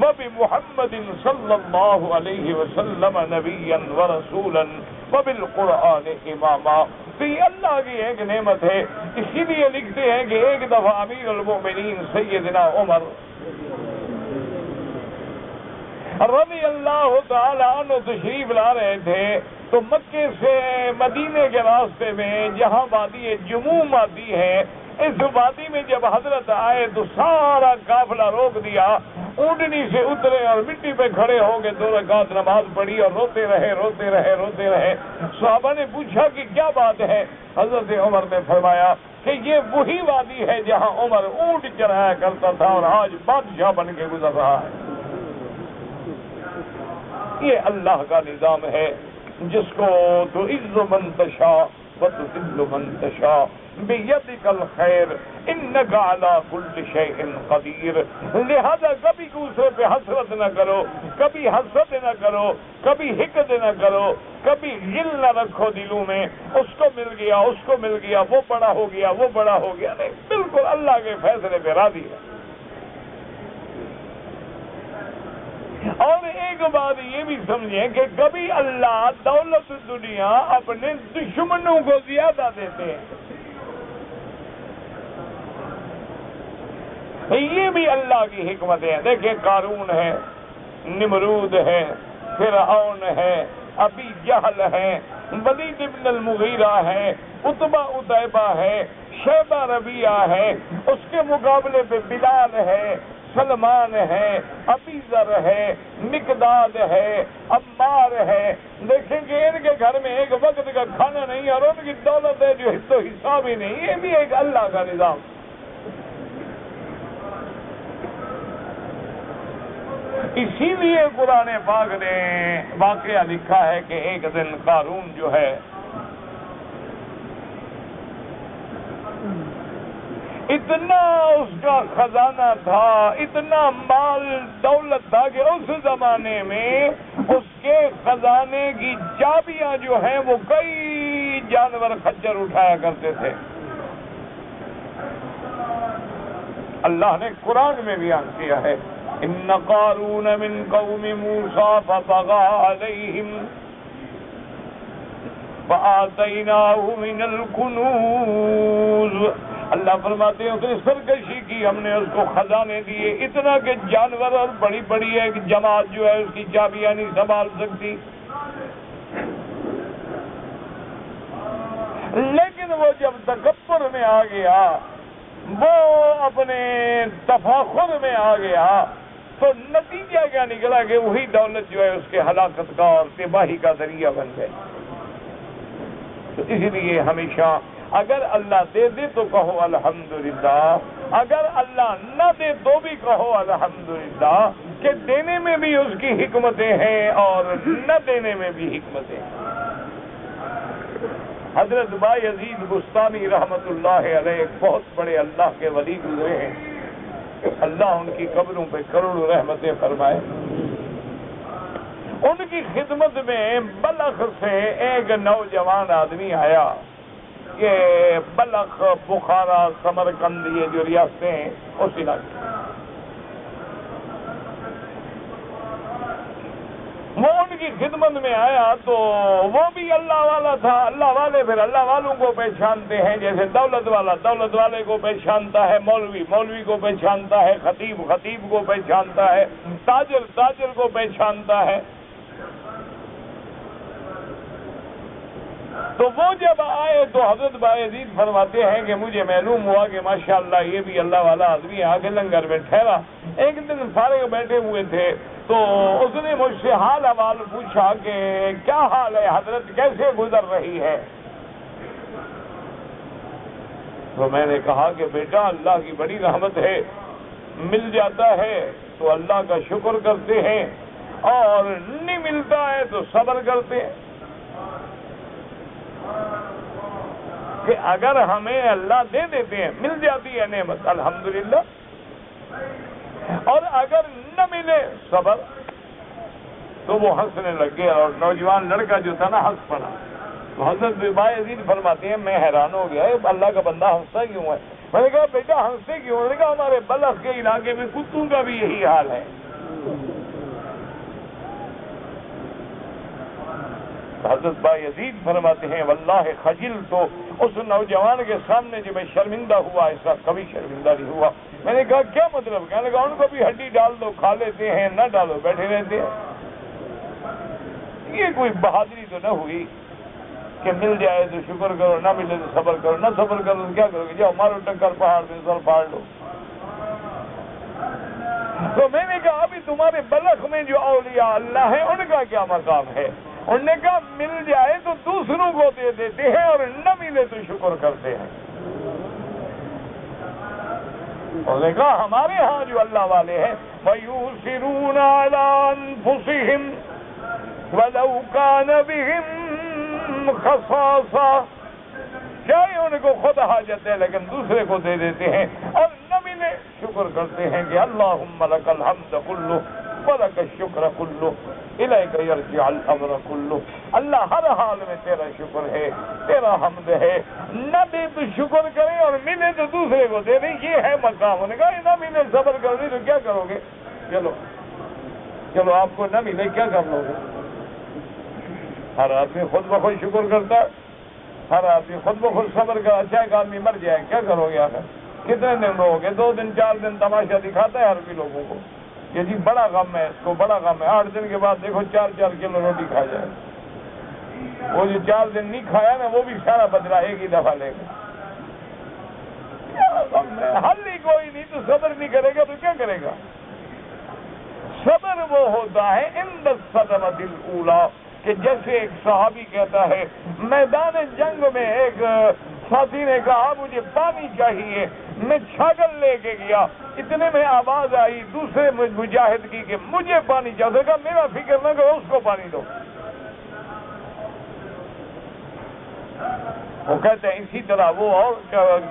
وبمحمد صلی اللہ علیہ وسلم نبیا ورسولا وبالقرآن اماما۔ تو یہ اللہ کی ایک نعمت ہے، اسی لیے لکھتے ہیں کہ ایک دفعہ امیر المؤمنین سیدنا عمر رضی اللہ تعالیٰ عنہ تشریف لا رہے تھے، تو مکے سے مدینے کے راستے میں جہاں وادی جموم آتی ہے، اس وادی میں جب حضرت آئے تو سارا قافلہ روک دیا، اونٹنی سے اترے اور مٹی پہ کھڑے ہو کے 2 رکعت نماز پڑھی اور روتے رہے۔ صحابہ نے پوچھا کہ کیا بات ہے؟ حضرت عمر نے فرمایا کہ یہ وہی وادی ہے جہاں عمر اونٹ چرایا کرتا تھا اور آج بادشاہ بن کے گزر رہا ہے۔ یہ اللہ کا نظام ہے، جس کو تعز من تشاء وتذل من تشاء بیدک الخیر انک علی کل شیء قدیر۔ لہذا کبھی دوسرے پہ حسرت نہ کرو، کبھی حسد نہ کرو، کبھی حقد نہ کرو، کبھی غل نہ رکھو دلوں میں، اس کو مل گیا، وہ بڑا ہو گیا، نہیں، بالکل اللہ کے فیصلے پہ راضی ہے۔ اور ایک بات یہ بھی سمجھیں کہ کبھی اللہ دولت دنیا اپنے دشمنوں کو زیادہ دیتے ہیں، یہ بھی اللہ کی حکمتیں ہیں۔ دیکھیں قارون ہے، نمرود ہے، فرعون ہے، ابی جہل ہے، ولید بن المغیرہ ہے، عتبہ ہے، شیبہ ربیعہ ہے، اس کے مقابلے پہ بلال ہے، سلمان ہے، ابی ذر ہے، مقداد ہے، عمار ہے۔ دیکھیں کہ ان کے گھر میں ایک وقت کا کھانا نہیں اور ان کی دولت ہے جو حصہ حساب ہی نہیں۔ یہ بھی ایک اللہ کا نظام۔ اسی لیے قرآن پاک نے واقعہ لکھا ہے کہ ایک دن قارون جو ہے اتنا اس کا خزانہ تھا، اتنا مال دولت تھا کہ اس زمانے میں اس کے خزانے کی چابیاں جو ہیں وہ کئی جانور خچر اٹھایا کرتے تھے۔ اللہ نے قرآن میں بیان کیا ہے، ان قارون من قوم موسیٰ فبغى علیہم فآتیناہ من الکنوز۔ اللہ فرماتے ہیں اس نے سرکشی کی، ہم نے اس کو خزانے دیے، اتنا کہ جانور اور بڑی بڑی ایک جماعت جو ہے اس کی چابیاں نہیں سنبھال سکتی۔ لیکن وہ جب تکبر میں آ گیا، وہ اپنے تفاخر میں آ گیا، تو نتیجہ کیا نکلا کہ وہی دولت جو ہے اس کے ہلاکت کا اور تباہی کا ذریعہ بن گئی۔ تو اس لیے ہمیشہ اگر اللہ دے دے تو کہو الحمدللہ، اگر اللہ نہ دے تو بھی کہو الحمدللہ، کہ دینے میں بھی اس کی حکمتیں ہیں اور نہ دینے میں بھی حکمتیں ہیں۔ حضرت بایزید بستانی رحمت اللہ علیہ ایک بہت بڑے اللہ کے ولی گزرے ہیں، اللہ ان کی قبروں پہ کروڑوں رحمتیں فرمائے۔ ان کی خدمت میں بلخ سے ایک نوجوان آدمی آیا، یہ بلخ، بخارا، سمرقند، یہ جو ریاستیں ہیں اس علاقے۔ کی خدمت میں آیا تو وہ بھی اللہ والا تھا. اللہ والے پھر اللہ والوں کو پہچانتے ہیں. جیسے دولت والا دولت والے کو پہچانتا ہے, مولوی مولوی کو پہچانتا ہے, خطیب خطیب کو پہچانتا ہے, تاجر تاجر کو پہچانتا ہے. تو وہ جب آئے تو حضرت بایزید فرماتے ہیں کہ مجھے معلوم ہوا کہ ماشاءاللہ یہ بھی اللہ والا آدمی آ کے لنگر میں ٹھہرا. ایک دن فارغ بیٹھے ہوئے تھے تو اس نے مجھ سے حال احوال پوچھا کہ کیا حال ہے حضرت, کیسے گزر رہی ہے. تو میں نے کہا کہ بیٹا اللہ کی بڑی رحمت ہے, مل جاتا ہے تو اللہ کا شکر کرتے ہیں اور نہیں ملتا ہے تو صبر کرتے ہیں. کہ اگر ہمیں اللہ دے دیتے ہیں, مل جاتی ہے نعمت الحمدللہ, اور اگر نہ ملے صبر. تو وہ ہنسنے لگ گیا اور نوجوان لڑکا جو تھا نا ہنس پڑا. تو حضرت بایزید فرماتے ہیں میں حیران ہو گیا اللہ کا بندہ ہنستا کیوں ہے. میں نے کہا بیٹا ہنستے کیوں؟ میں نے کہا ہمارے بلخ کے علاقے میں کتوں کا بھی یہی حال ہے. حضرت بایزید فرماتے ہیں واللہ خجل, تو اس نوجوان کے سامنے جو میں شرمندہ ہوا ایسا کبھی شرمندہ نہیں ہوا. میں نے کہا کیا مطلب؟ کہنے لگا ان کو بھی ہڈی ڈال دو کھا لیتے ہیں, نہ ڈالو بیٹھے رہتے ہیں. یہ کوئی بہادری تو نہ ہوئی کہ مل جائے تو شکر کرو, نہ ملے تو صبر کرو, نہ صبر کرو تو کیا کرو گے, جاؤ مارو ٹکر پہاڑ میں سر پھاڑ لو. تو میں نے کہا ابھی تمہارے بلخ میں جو اولیاء اللہ ہیں ان کا کیا مقام ہے؟ انہوں نے کہا مل جائے تو دوسروں کو دے دیتے ہیں اور نہ ملے تو شکر کرتے ہیں. انہوں نے کہا ہمارے ہاں جو اللہ والے ہیں وَيُؤْثِرُونَ عَلَىٰ أَنفُسِهِمْ وَلَوْ كَانَ بِهِمْ خَصَاصَةٌ, چاہے ان کو خود حاجت ہے لیکن دوسرے کو دے دیتے ہیں اور نہ ملے شکر کرتے ہیں کہ اللہم لک الحمد کلہ ولک الشکر کلہ الیک یرجع الامر کلہ. اللہ ہر حال میں تیرا شکر ہے, تیرا حمد ہے. نہ دے تو شکر کرے اور ملے تو دوسرے کو دے دے, یہ ہے مقام. انہوں نے کہا نہ ملے صبر کر دے تو کیا کرو گے؟ چلو چلو آپ کو نہ ملے کیا کر لو گے؟ ہر آدمی خود بخود شکر کرتا ہے, ہر آدمی خود بخود صبر کا. اچھا ایک آدمی مر جائے کیا کرو گے آخر؟ کتنے دن رہو گے؟ 2 دن 4 دن تماشا دکھاتا ہے ہر کوئی لوگوں کو کہ جی بڑا غم ہے, اس کو بڑا غم ہے. 8 دن کے بعد دیکھو 4 کلو روٹی کھا جائے. وہ جو 4 دن نہیں کھایا نا وہ بھی سارا بدلہ ایک ہی دفعہ لے گا. حل ہی کوئی نہیں تو صبر نہیں کرے گا تو کیا کرے گا؟ صبر وہ ہوتا ہے عند الصدمۃ الاولی, کہ جیسے ایک صحابی کہتا ہے میدان جنگ میں ایک ساتھی نے کہا مجھے پانی چاہیے, میں چھاگل لے کے گیا, اتنے میں آواز آئی دوسرے مجاہد کی کہ مجھے پانی چاہیے. کہا میرا فکر نہ کرو, اس کو پانی دو. وہ کہتے ہیں اسی طرح وہ اور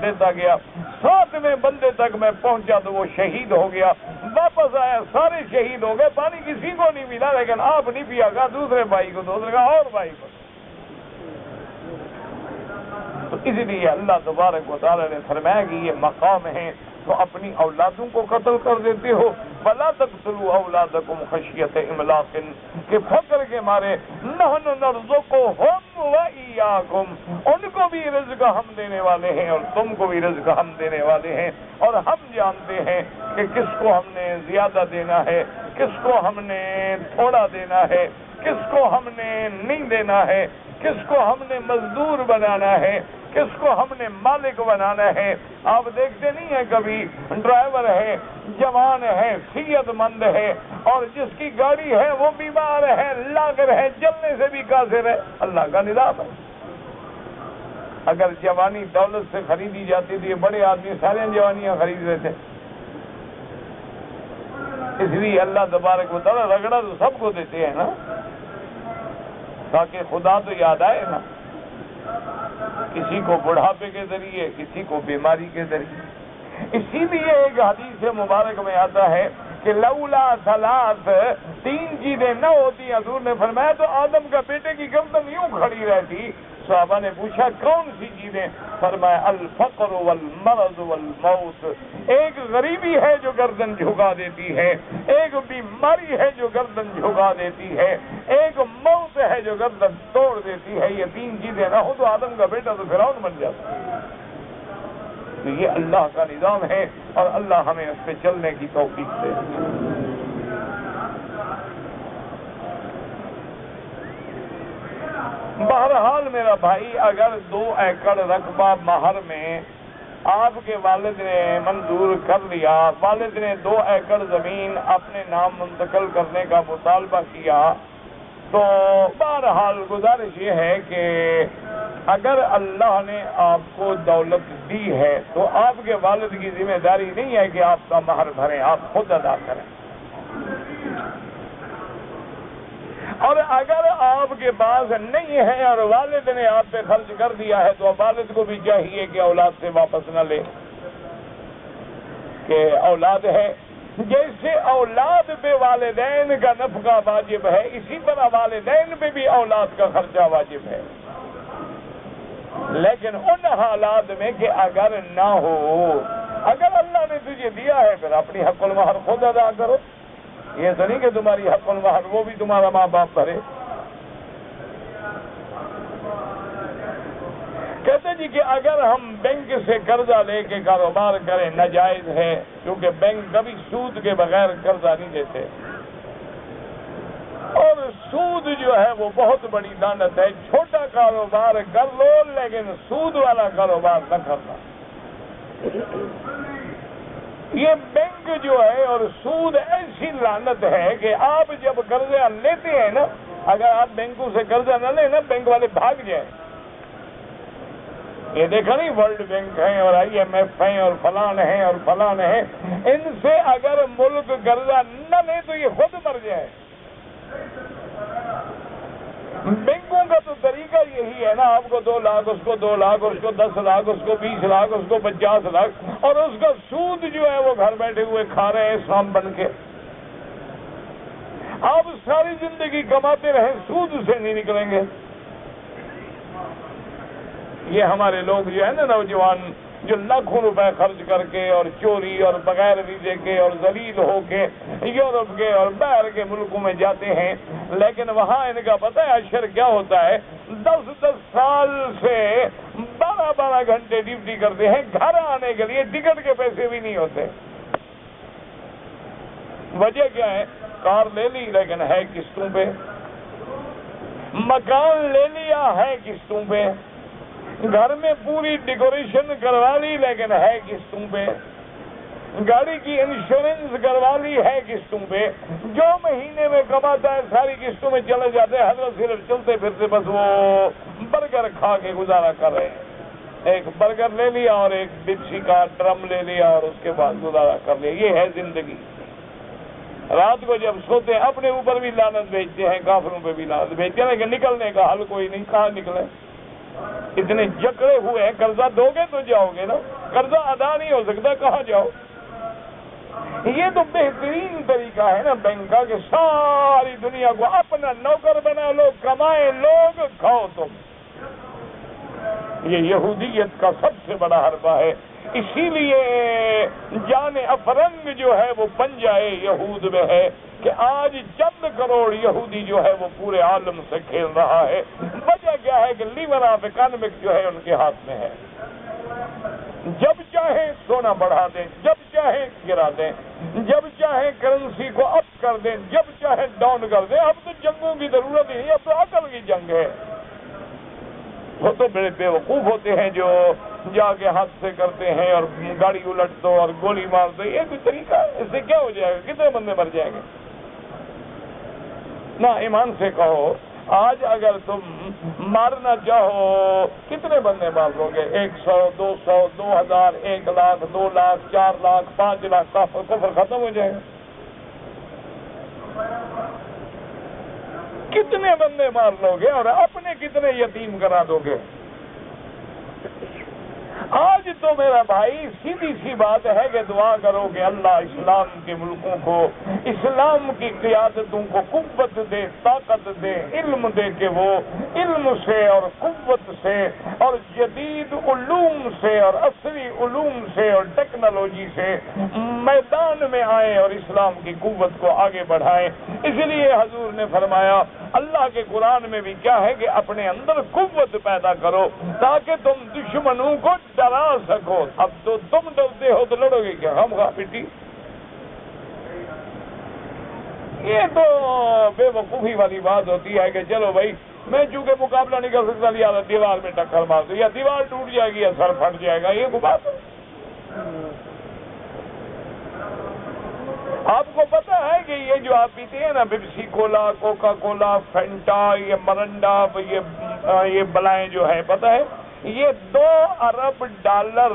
دیتا گیا. 7ویں بندے تک میں پہنچا تو وہ شہید ہو گیا. واپس آیا سارے شہید ہو گئے, پانی کسی کو نہیں ملا لیکن آپ نہیں پیا. کہا دوسرے بھائی کو, دوسرے کا اور بھائی کو. تو اس لیے اللہ تبارک و تعالی نے فرمایا کہ یہ مقام ہے تو اپنی اولادوں کو قتل کر دیتے ہو. وَلَا تَقْتُلُوا أَوْلَادَكُمْ خَشْيَةَ إِمْلَاقٍ, کہ فقر کے مارے. نَحْنُ نَرْزُقُهُمْ وَإِيَّاكُمْ, ان کو بھی رزق ہم دینے والے ہیں اور تم کو بھی رزق ہم دینے والے ہیں. اور ہم جانتے ہیں کہ کس کو ہم نے زیادہ دینا ہے, کس کو ہم نے تھوڑا دینا ہے, کس کو ہم نے نہیں دینا ہے, کس کو ہم نے مزدور بنانا ہے, کس کو ہم نے مالک بنانا ہے. آپ دیکھتے نہیں ہیں کبھی ڈرائیور ہے, جوان ہے, صحت مند ہے, اور جس کی گاڑی ہے وہ بیمار ہے, لاغر ہے, جلنے سے بھی قاصر ہے. اللہ کا نظام ہے. اگر جوانی دولت سے خریدی جاتی تھی, بڑے آدمی سارے جوانیاں خرید رہے تھے. اس لیے اللہ تبارک و تعالی رگڑا تو سب کو دیتے ہیں نا, تاکہ خدا تو یاد آئے نا. کسی کو بڑھاپے کے ذریعے, کسی کو بیماری کے ذریعے. اسی لیے ایک حدیث مبارک میں آتا ہے کہ لولا ثلاث, 3 چیزیں نہ ہوتی حضور نے فرمایا تو آدم کا بیٹے کی گردن یوں کھڑی رہتی, صحابہ نے پوچھا کون سی چیزیں؟ فرمایا الفقر والمرض والموت. ایک غریبی ہے جو گردن جھکا دیتی ہے، ایک بیماری ہے جو گردن جھکا دیتی ہے، ایک موت ہے جو گردن توڑ دیتی ہے. یہ تین چیزیں نہ ہو تو آدم کا بیٹا تو فرعون بن جاتا ہے. تو یہ اللہ کا نظام ہے اور اللہ ہمیں اس پہ چلنے کی توفیق دے. بہرحال میرا بھائی، اگر 2 ایکڑ رقبہ مہر میں آپ کے والد نے منظور کر لیا، والد نے 2 ایکڑ زمین اپنے نام منتقل کرنے کا مطالبہ کیا، تو بہرحال گزارش یہ ہے کہ اگر اللہ نے آپ کو دولت دی ہے تو آپ کے والد کی ذمہ داری نہیں ہے کہ آپ کا مہر بھریں، آپ خود ادا کریں. اور اگر آپ کے پاس نہیں ہے اور والد نے آپ پہ خرچ کر دیا ہے تو والد کو بھی چاہیے کہ اولاد سے واپس نہ لے، کہ اولاد ہے. جیسے اولاد پہ والدین کا نفقہ واجب ہے، اسی طرح والدین پہ بھی اولاد کا خرچہ واجب ہے، لیکن ان حالات میں کہ اگر نہ ہو. اگر اللہ نے تجھے دیا ہے پھر اپنی حق المہر خود ادا کرو. یہ تو نہیں کہ تمہاری حق المہر وہ بھی تمہارا ماں باپ بھرے. کہتے جی کہ اگر ہم بینک سے قرضہ لے کے کاروبار کریں ناجائز ہے، کیونکہ بینک کبھی سود کے بغیر قرضہ نہیں دیتے، اور سود جو ہے وہ بہت بڑی لعنت ہے. چھوٹا کاروبار کر لو لیکن سود والا کاروبار نہ کرنا. یہ بینک جو ہے اور سود ایسی لعنت ہے کہ آپ جب قرضہ لیتے ہیں نا، اگر آپ بینکوں سے قرضہ نہ لیں نا، بینک والے بھاگ جائیں. یہ دیکھا نہیں، ورلڈ بینک ہیں اور IMF ہیں اور فلان ہیں اور فلان ہیں، ان سے اگر ملک قرضہ نہ لے تو یہ خود مر جائے. بینکوں کا تو طریقہ یہی ہے نا، آپ کو 2 لاکھ، اس کو 2 لاکھ، اس کو 10 لاکھ، اس کو 20 لاکھ، اس کو 50 لاکھ، اور اس کا سود جو ہے وہ گھر بیٹھے ہوئے کھا رہے ہیں سام بن کے. آپ ساری زندگی کماتے رہیں، سود سے نہیں نکلیں گے. یہ ہمارے لوگ جو ہے نا نوجوان، جو لاکھوں روپے خرچ کر کے اور چوری اور بغیر ویزے کے اور ذلیل ہو کے یورپ کے اور باہر کے ملکوں میں جاتے ہیں، لیکن وہاں ان کا پتہ ہے اشر کیا ہوتا ہے؟ 10 سال سے 12 گھنٹے ڈیوٹی کرتے ہیں، گھر آنے کے لیے ٹکٹ کے پیسے بھی نہیں ہوتے. وجہ کیا ہے؟ کار لے لی لیکن ہے قسطوں پہ، مکان لے لیا ہے قسطوں پہ، گھر میں پوری ڈیکوریشن کروا لی لیکن ہے قسطوں پہ، گاڑی کی انشورنس کروا لی ہے قسطوں پہ. جو مہینے میں کماتا ہے ساری قسطوں میں چلے جاتے ہیں. حضرت صرف چلتے پھرتے بس وہ برگر کھا کے گزارا کر رہے ہیں. ایک برگر لے لیا اور ایک ڈپسی کا ڈرم لے لیا اور اس کے بعد گزارا کر لیا. یہ ہے زندگی. رات کو جب سوتے ہیں اپنے اوپر بھی لعنت بھیجتے ہیں، کافروں پہ بھی لعنت بھیجتے ہیں، لیکن نکلنے کا حل کوئی نہیں. کہاں نکلے؟ اتنے جکڑے ہوئے ہیں. قرضہ دو گے تو جاؤ گے نا، قرضہ ادا نہیں ہو سکتا کہاں جاؤ؟ یہ تو بہترین طریقہ ہے نا بینک کا، کہ ساری دنیا کو اپنا نوکر بنا لو، کمائے لوگ، کھاؤ تم. یہ یہودیت کا سب سے بڑا حربہ ہے. اسی لیے جان افرنگ جو ہے وہ بن جائے یہود میں ہے کہ آج چند کروڑ یہودی جو ہے وہ پورے عالم سے کھیل رہا ہے. وجہ کیا ہے کہ لیور آف اکنامک جو ہے ان کے ہاتھ میں ہے. جب چاہیں سونا بڑھا دیں، جب چاہیں گرا دیں، جب چاہیں کرنسی کو اپ کر دیں، جب چاہیں ڈاؤن کر دیں. اب تو جنگوں کی ضرورت ہی نہیں، اب تو عقل کی جنگ ہے. وہ تو بڑے بے وقوف ہوتے ہیں جو جا کے ہاتھ سے کرتے ہیں اور گاڑی الٹ دو اور گولی مار دو. یہ کوئی طریقہ ہے؟ اس سے کیا ہو جائے گا؟ کتنے بندے مر جائیں گے؟ نہ ایمان سے کہو، آج اگر تم مارنا چاہو کتنے بندے مار لو گے؟ 100، 200، 2000، 1 لاکھ، 2 لاکھ، 4 لاکھ، 5 لاکھ. کفر ختم ہو جائے گا. کتنے بندے مار لو گے اور اپنے کتنے یتیم کرا دو گے؟ آج تو میرا بھائی سیدھی سی بات ہے کہ دعا کرو کہ اللہ اسلام کے ملکوں کو، اسلام کی قیادتوں کو قوت دے، طاقت دے، علم دے کہ وہ علم سے اور قوت سے اور جدید علوم سے اور عصری علوم سے اور ٹیکنالوجی سے میدان میں آئیں اور اسلام کی قوت کو آگے بڑھائیں۔ اس لیے حضور نے فرمایا اللہ کے قرآن میں بھی کیا ہے کہ اپنے اندر قوت پیدا کرو تاکہ تم دشمنوں کو ڈرا سکو۔ اب تو تم ڈرتے ہو تو لڑو گے کیا؟ ہم خواہ بیٹی، یہ تو بے وقوفی والی بات ہوتی ہے کہ چلو بھائی میں چونکہ مقابلہ نہیں کر سکتا لیا دیوار میں ٹکر مار دو، یا دیوار ٹوٹ جائے گی یا سر پھٹ جائے گا، یہ کو بات ہے۔ آپ کو پتا ہے کہ یہ جو آپ پیتے ہیں نا پیپسی کولا، کوکا کولا، فینٹا، یہ مرنڈا، یہ بلائیں جو ہے، پتا ہے یہ 2 ارب ڈالر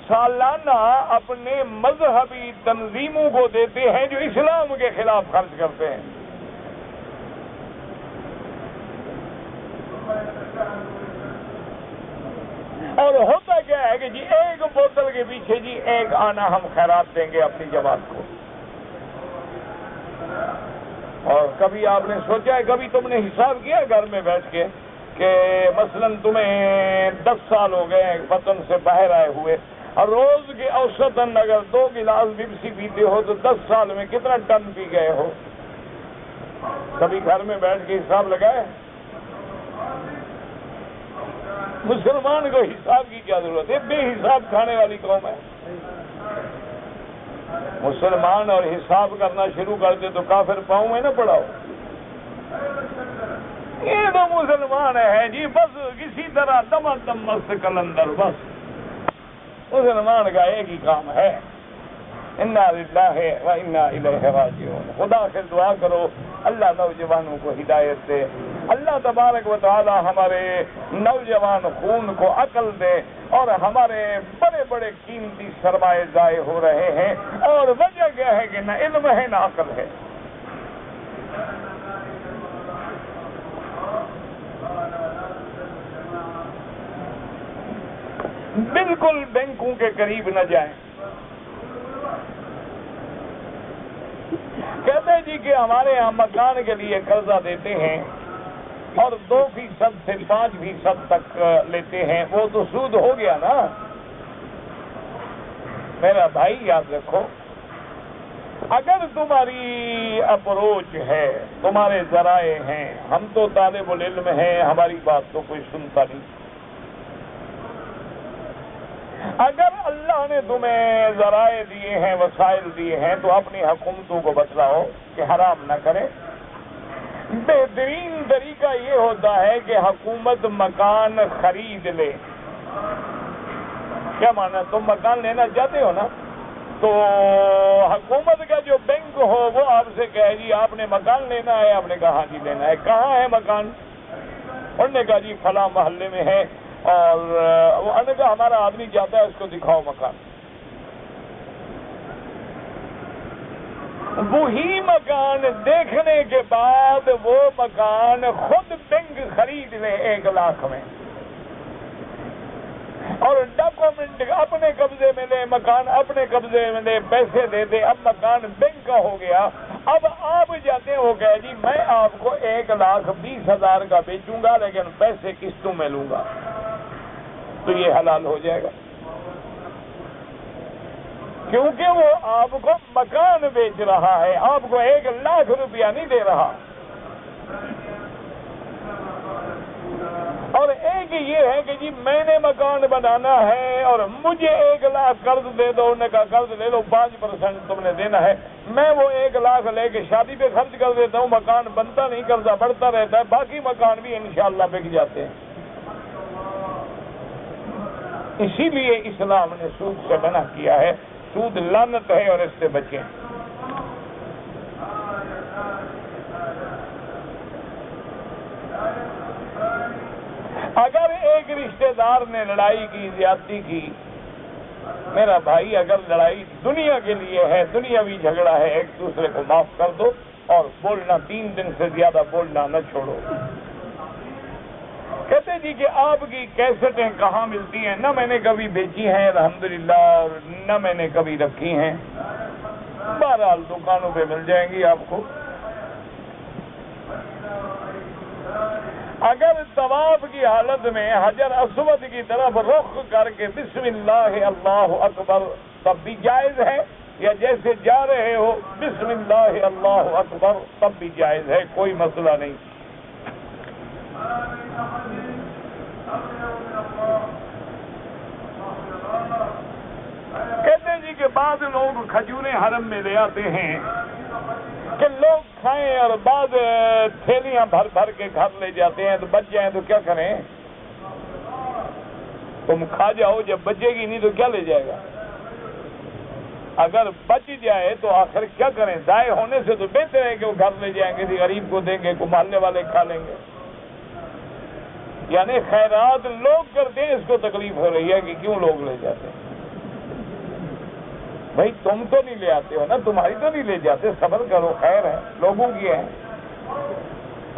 سالانہ اپنے مذہبی تنظیموں کو دیتے ہیں جو اسلام کے خلاف خرچ کرتے ہیں۔ اور ہوتا کیا ہے کہ جی ایک بوتل کے پیچھے جی 1 آنا ہم خیرات دیں گے اپنی جماعت کو۔ اور کبھی آپ نے سوچا ہے، کبھی تم نے حساب کیا گھر میں بیٹھ کے کہ مثلا تمہیں 10 سال ہو گئے وطن سے باہر آئے ہوئے اور روز کے اوسطاً اگر 2 گلاس پیپسی پیتے ہو تو 10 سال میں کتنا ٹن پی گئے ہو؟ کبھی گھر میں بیٹھ کے حساب لگائے؟ مسلمان کو حساب کی کیا ضرورت ہے؟ بے حساب کھانے والی قوم ہے۔ مسلمان اور حساب کرنا شروع کر دے تو کافر پاؤں میں نہ پڑاؤ۔ یہ تو مسلمان ہے جی، بس کسی طرح دم مست کلندر، بس مسلمان کا ایک ہی کام ہے، انا للہ و انا الیہ راجعون۔ خدا سے دعا کرو اللہ نوجوانوں کو ہدایت دے، اللہ تبارک و تعالی ہمارے نوجوان خون کو عقل دے، اور ہمارے بڑے بڑے قیمتی سرمایہ ضائع ہو رہے ہیں، اور وجہ کیا ہے کہ نہ علم ہے نہ عقل ہے۔ بالکل بینکوں کے قریب نہ جائیں۔ کہتے جی کہ ہمارے یہاں مکان کے لیے قرضہ دیتے ہیں اور 2% سے 5% تک لیتے ہیں، وہ تو سود ہو گیا نا۔ میرا بھائی یاد رکھو، اگر تمہاری اپروچ ہے، تمہارے ذرائع ہیں، ہم تو طالب العلم ہیں، ہماری بات تو کوئی سنتا نہیں۔ اگر اللہ نے تمہیں ذرائع دیے ہیں، وسائل دیے ہیں، تو اپنی حکومتوں کو بتلاؤ کہ حرام نہ کرے۔ بہترین طریقہ یہ ہوتا ہے کہ حکومت مکان خرید لے۔ کیا مانا؟ تم مکان لینا چاہتے ہو نا، تو حکومت کا جو بینک ہو وہ آپ سے کہے جی آپ نے مکان لینا ہے، آپ نے کہا ہاں جی لینا ہے، کہاں ہے مکان؟ انہوں نے کہا جی فلاں محلے میں ہے، اور انہوں نے کہا ہمارا آدمی جاتا ہے، اس کو دکھاؤ مکان۔ وہی مکان دیکھنے کے بعد وہ مکان خود بینک خرید لے 1 لاکھ میں، اور ڈاکومنٹ اپنے قبضے میں لے، مکان اپنے قبضے میں لے، پیسے دے دے، اب مکان بینک کا ہو گیا۔ اب آپ جاتے ہیں، وہ کہے جی میں آپ کو 1,20,000 کا بیچوں گا لیکن پیسے قسطوں میں لوں گا، تو یہ حلال ہو جائے گا، کیونکہ وہ آپ کو مکان بیچ رہا ہے، آپ کو 1,00,000 روپیہ نہیں دے رہا۔ اور ایک یہ ہے کہ جی میں نے مکان بنانا ہے اور مجھے 1,00,000 قرض دے دو، انہوں نے کہا قرض لے لو 5% تم نے دینا ہے، میں وہ 1,00,000 لے کے شادی پہ خرچ کر دیتا ہوں، مکان بنتا نہیں، قرضہ بڑھتا رہتا ہے، باقی مکان بھی انشاءاللہ بک جاتے ہیں۔ اسی لیے اسلام نے سود سے منع کیا ہے، سود لعنت ہے اور اس سے بچیں۔ اگر ایک رشتہ دار نے لڑائی کی، زیادتی کی، میرا بھائی اگر لڑائی دنیا کے لیے ہے، دنیاوی جھگڑا ہے، ایک دوسرے کو معاف کر دو، اور بولنا 3 دن سے زیادہ بولنا نہ چھوڑو۔ کہتے جی کہ آپ کی کیسٹیں کہاں ملتی ہیں؟ نہ میں نے کبھی بیچی ہیں الحمدللہ، اور نہ میں نے کبھی رکھی ہیں، بہرحال دکانوں پہ مل جائیں گی آپ کو۔ اگر طواف کی حالت میں حجر اسود کی طرف رخ کر کے بسم اللہ اللہ اکبر تب بھی جائز ہے، یا جیسے جا رہے ہو بسم اللہ اللہ اکبر تب بھی جائز ہے، کوئی مسئلہ نہیں۔ کہتے ہیں جی کہ بعض لوگ کھجوریں حرم میں لے آتے ہیں کہ لوگ کھائیں، اور بعض تھیلیاں بھر بھر کے گھر لے جاتے ہیں، تو بچ جائیں تو کیا کریں؟ تم کھا جاؤ، جب بچے گی نہیں تو کیا لے جائے گا؟ اگر بچ جائے تو آخر کیا کریں؟ ضائع ہونے سے تو بہتر ہے کہ وہ گھر لے جائیں گے، غریب کو دیں گے، کو محلے والے کھا لیں گے۔ یعنی خیرات لوگ کرتے ہیں، اس کو تکلیف ہو رہی ہے کہ کیوں لوگ لے جاتے ہیں۔ بھائی تم تو نہیں لے آتے ہو نا، تمہاری تو نہیں لے جاتے، صبر کرو، خیر ہے، لوگوں کی ہے۔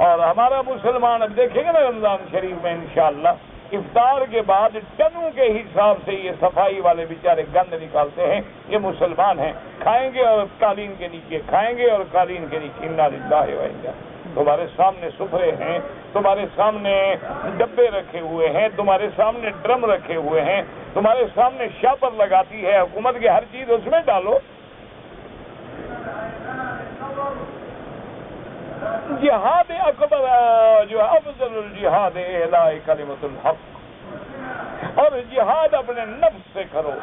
اور ہمارا مسلمان اب دیکھیں گے نا رمضان شریف میں انشاءاللہ افطار کے بعد ٹنوں کے حساب سے یہ صفائی والے بیچارے گند نکالتے ہیں، یہ مسلمان ہیں، کھائیں گے اور قالین کے نیچے، کھائیں گے اور قالین کے نیچے، انا للہ و انا۔ تمہارے سامنے سفرے ہیں، تمہارے سامنے ڈبے رکھے ہوئے ہیں، تمہارے سامنے ڈرم رکھے ہوئے ہیں، تمہارے سامنے شاپر لگاتی ہے حکومت کی، ہر چیز اس میں ڈالو۔ جہاد اکبر جو افضل الجہاد اعلاء کلمۃ الحق، اور جہاد اپنے نفس سے کرو،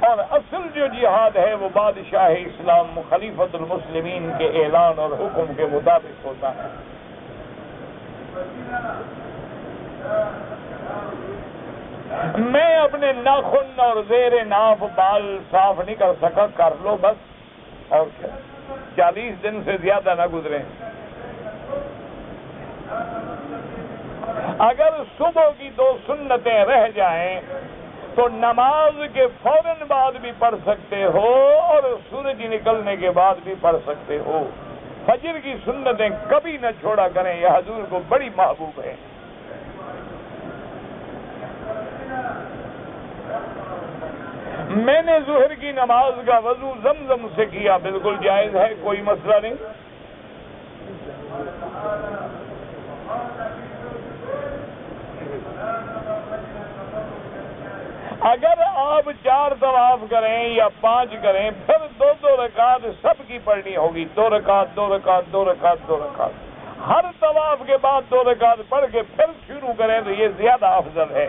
اور اصل جو جہاد ہے وہ بادشاہ اسلام خلیفۃ المسلمین کے اعلان اور حکم کے مطابق ہوتا ہے۔ میں اپنے ناخن اور زیر ناف بال صاف نہیں کر سکا، کر لو بس، اور کیا، 40 دن سے زیادہ نہ گزرے۔ اگر صبح کی 2 سنتیں رہ جائیں تو نماز کے فوراً بعد بھی پڑھ سکتے ہو، اور سورج نکلنے کے بعد بھی پڑھ سکتے ہو۔ فجر کی سنتیں کبھی نہ چھوڑا کریں، یہ حضور کو بڑی محبوب ہے۔ میں نے ظہر کی نماز کا وضو زمزم سے کیا، بالکل جائز ہے، کوئی مسئلہ نہیں۔ اگر آپ 4 طواف کریں یا 5 کریں، پھر 2 رکعت سب کی پڑھنی ہوگی، 2 رکعت 2 رکعت 2 رکعت 2 رکعت، ہر طواف کے بعد 2 رکعت پڑھ کے پھر شروع کریں تو یہ زیادہ افضل ہے۔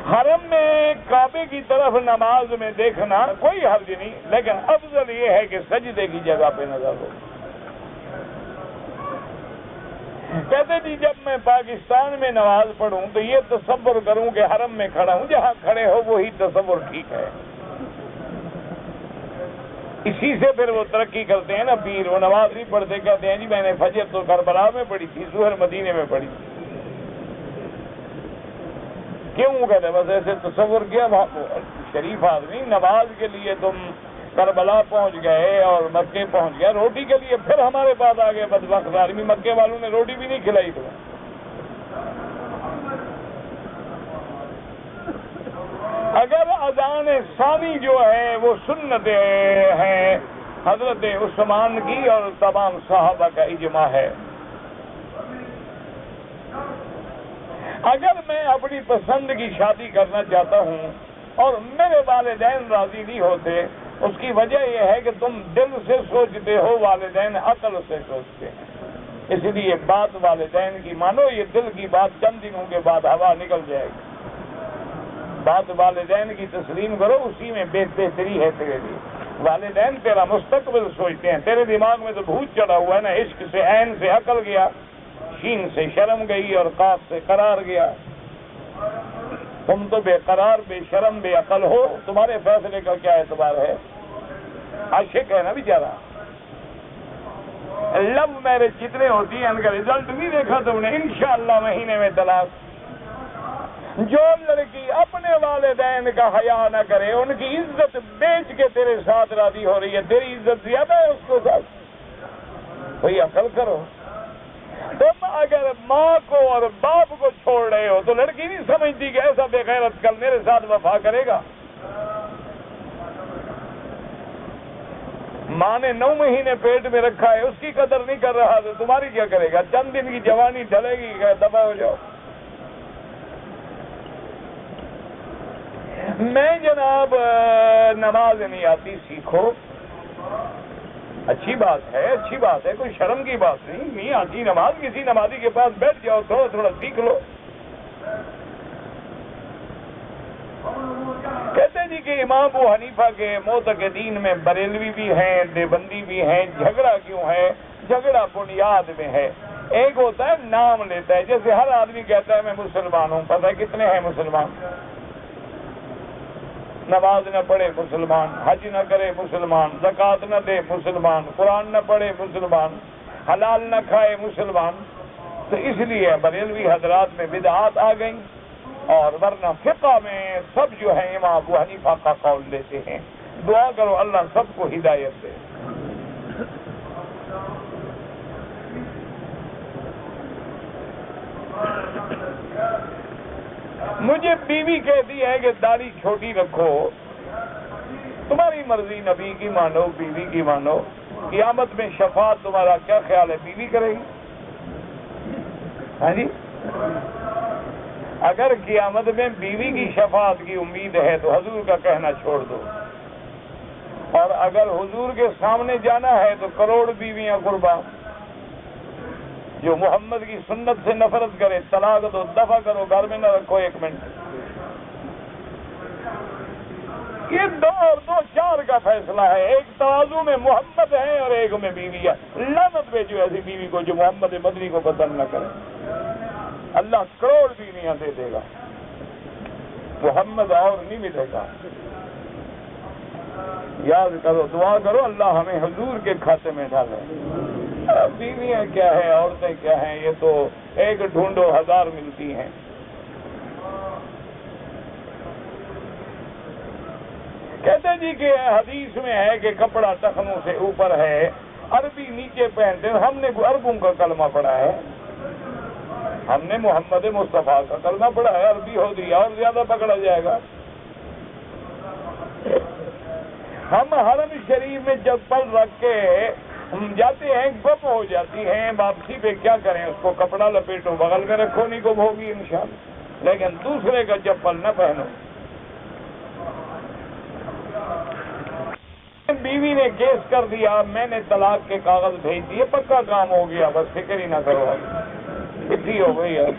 حرم میں کعبے کی طرف نماز میں دیکھنا کوئی حرج نہیں، لیکن افضل یہ ہے کہ سجدے کی جگہ پہ نظر ہو۔ کہتے جی جب میں پاکستان میں نماز پڑھوں تو یہ تصور کروں کہ حرم میں کھڑا ہوں، جہاں کھڑے ہو وہی تصور ٹھیک ہے۔ اسی سے پھر وہ ترقی کرتے ہیں نا پیر، وہ نماز نہیں پڑھتے، کہتے ہیں جی میں نے فجر تو کربلا میں پڑھی تھی، ظہر مدینے میں پڑھی تھی۔ کیوں کہتے بس ایسے تصور کیا، شریف آدمی، نماز کے لیے تم کربلا پہنچ گئے اور مکے پہنچ گئے، روٹی کے لیے پھر ہمارے پاس آ گئے بدبخت آدمی، مکے والوں نے روٹی بھی نہیں کھلائی تمہیں۔ اگر اذان ثانی جو ہے وہ سنت ہے حضرت عثمان کی اور تمام صحابہ کا اجماع ہے۔ اگر میں اپنی پسند کی شادی کرنا چاہتا ہوں اور میرے والدین راضی نہیں ہوتے، اس کی وجہ یہ ہے کہ تم دل سے سوچتے ہو، والدین عقل سے سوچتے ہیں، اس لیے بات والدین کی مانو، یہ دل کی بات چند دنوں کے بعد ہوا نکل جائے گی۔ بات والدین کی تسلیم کرو، اسی میں بہتری ہے تیرے لیے۔ والدین تیرا مستقبل سوچتے ہیں، تیرے دماغ میں تو بھوت چڑھا ہوا ہے نا، عشق سے عین سے عقل گیا، شین سے شرم گئی اور قاف سے قرار گیا۔ تم تو بے قرار، بے شرم، بے عقل ہو، تمہارے فیصلے کا کیا اعتبار ہے؟ عاشق ہے نا بیچارہ۔ لو میرج جتنے ہوتی ہیں ان کا رزلٹ نہیں دیکھا تم نے؟ انشاءاللہ مہینے میں طلاق۔ جو لڑکی اپنے والدین کا حیا نہ کرے، ان کی عزت بیچ کے تیرے ساتھ راضی ہو رہی ہے، تیری عزت زیادہ ہے اس کو ساتھ، کوئی عقل کرو۔ تم اگر ماں کو اور باپ کو چھوڑ رہے ہو تو لڑکی نہیں سمجھتی کہ ایسا بے غیرت کل میرے ساتھ وفا کرے گا. ماں نے 9 مہینے پیٹ میں رکھا ہے، اس کی قدر نہیں کر رہا تو تمہاری کیا کرے گا؟ چند دن کی جوانی ڈلے گی کہ دفع ہو جاؤ. میں جناب نماز نہیں آتی سیکھو، اچھی بات ہے، کوئی شرم کی بات نہیں آتی نماز. کسی نمازی کے پاس بیٹھ جاؤ، تھوڑا تھوڑا سیکھ لو. کہتے جی کہ امام ابو حنیفہ کے معتقدین میں بریلوی بھی ہیں، دیوبندی بھی ہیں. جھگڑا کیوں ہے؟ جھگڑا بنیاد میں ہے. ایک ہوتا ہے نام لیتا ہے، جیسے ہر آدمی کہتا ہے میں مسلمان ہوں. پتہ ہے کتنے ہیں مسلمان؟ نماز نہ پڑھے مسلمان، حج نہ کرے مسلمان، زکوٰۃ نہ دے مسلمان، قرآن نہ پڑھے مسلمان، حلال نہ کھائے مسلمان. تو اس لیے بریلوی حضرات میں بدعات آ گئیں، اور ورنہ فقہ میں سب جو ہیں امام ابو حنیفہ کا قول لیتے ہیں. دعا کرو اللہ سب کو ہدایت دے. مجھے بیوی کہتی ہے کہ داڑھی چھوٹی رکھو. تمہاری مرضی، نبی کی مانو، بیوی کی مانو. قیامت میں شفاعت تمہارا کیا خیال ہے بیوی کرے گی؟ ہاں جی، اگر قیامت میں بیوی کی شفاعت کی امید ہے تو حضور کا کہنا چھوڑ دو، اور اگر حضور کے سامنے جانا ہے تو کروڑ بیویاں قربان. جو محمد کی سنت سے نفرت کرے طلاق دو، دفع کرو، گھر میں نہ رکھو 1 منٹ. یہ 2 اور 2 4 کا فیصلہ ہے. ایک ترازو میں محمد ہے اور ایک میں بیوی ہے. لعنت بھیجو ایسی بیوی کو جو محمد مدنی کو پسند نہ کرے. اللہ کروڑ بیویاں دے دے گا، محمد اور نہیں ملے گا. یاد کرو، دعا کرو اللہ ہمیں حضور کے کھاتے میں ڈالے. بیویاں کیا ہے، عورتیں کیا ہیں، یہ تو ایک ڈھونڈو 1000 ملتی ہیں. کہتے جی کہ حدیث میں ہے کہ کپڑا ٹخنوں سے اوپر ہے، عربی نیچے پہنتے ہیں. ہم نے عربوں کا کلمہ پڑھا ہے، ہم نے محمد مصطفیٰ کا کلمہ پڑھا ہے. عربی ہو دیا اور زیادہ پکڑا جائے گا. ہم حرم شریف میں چپل رکھ کے جاتے ہیں، گم ہو جاتی ہیں، واپسی پہ کیا کریں؟ اس کو کپڑا لپیٹو، بغل میں رکھو، نہیں گم ہوگی انشاءاللہ. لیکن دوسرے کا چپل نہ پہنو. بیوی نے کیس کر دیا، میں نے طلاق کے کاغذ بھیج دیے، پکا کام ہو گیا، بس فکر ہی نہ کرو. اتنی ہو گئی ہے،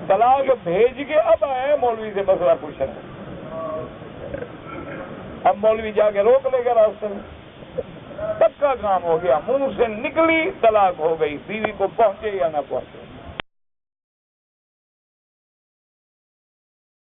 طلاق بھیج کے اب آئے مولوی سے مسئلہ پوچھنا. اب مولوی جا کے روک لے گا راستے میں. پکا کام ہو گیا، منہ سے نکلی طلاق ہو گئی. بیوی کو پہنچے یا نہ پہنچے.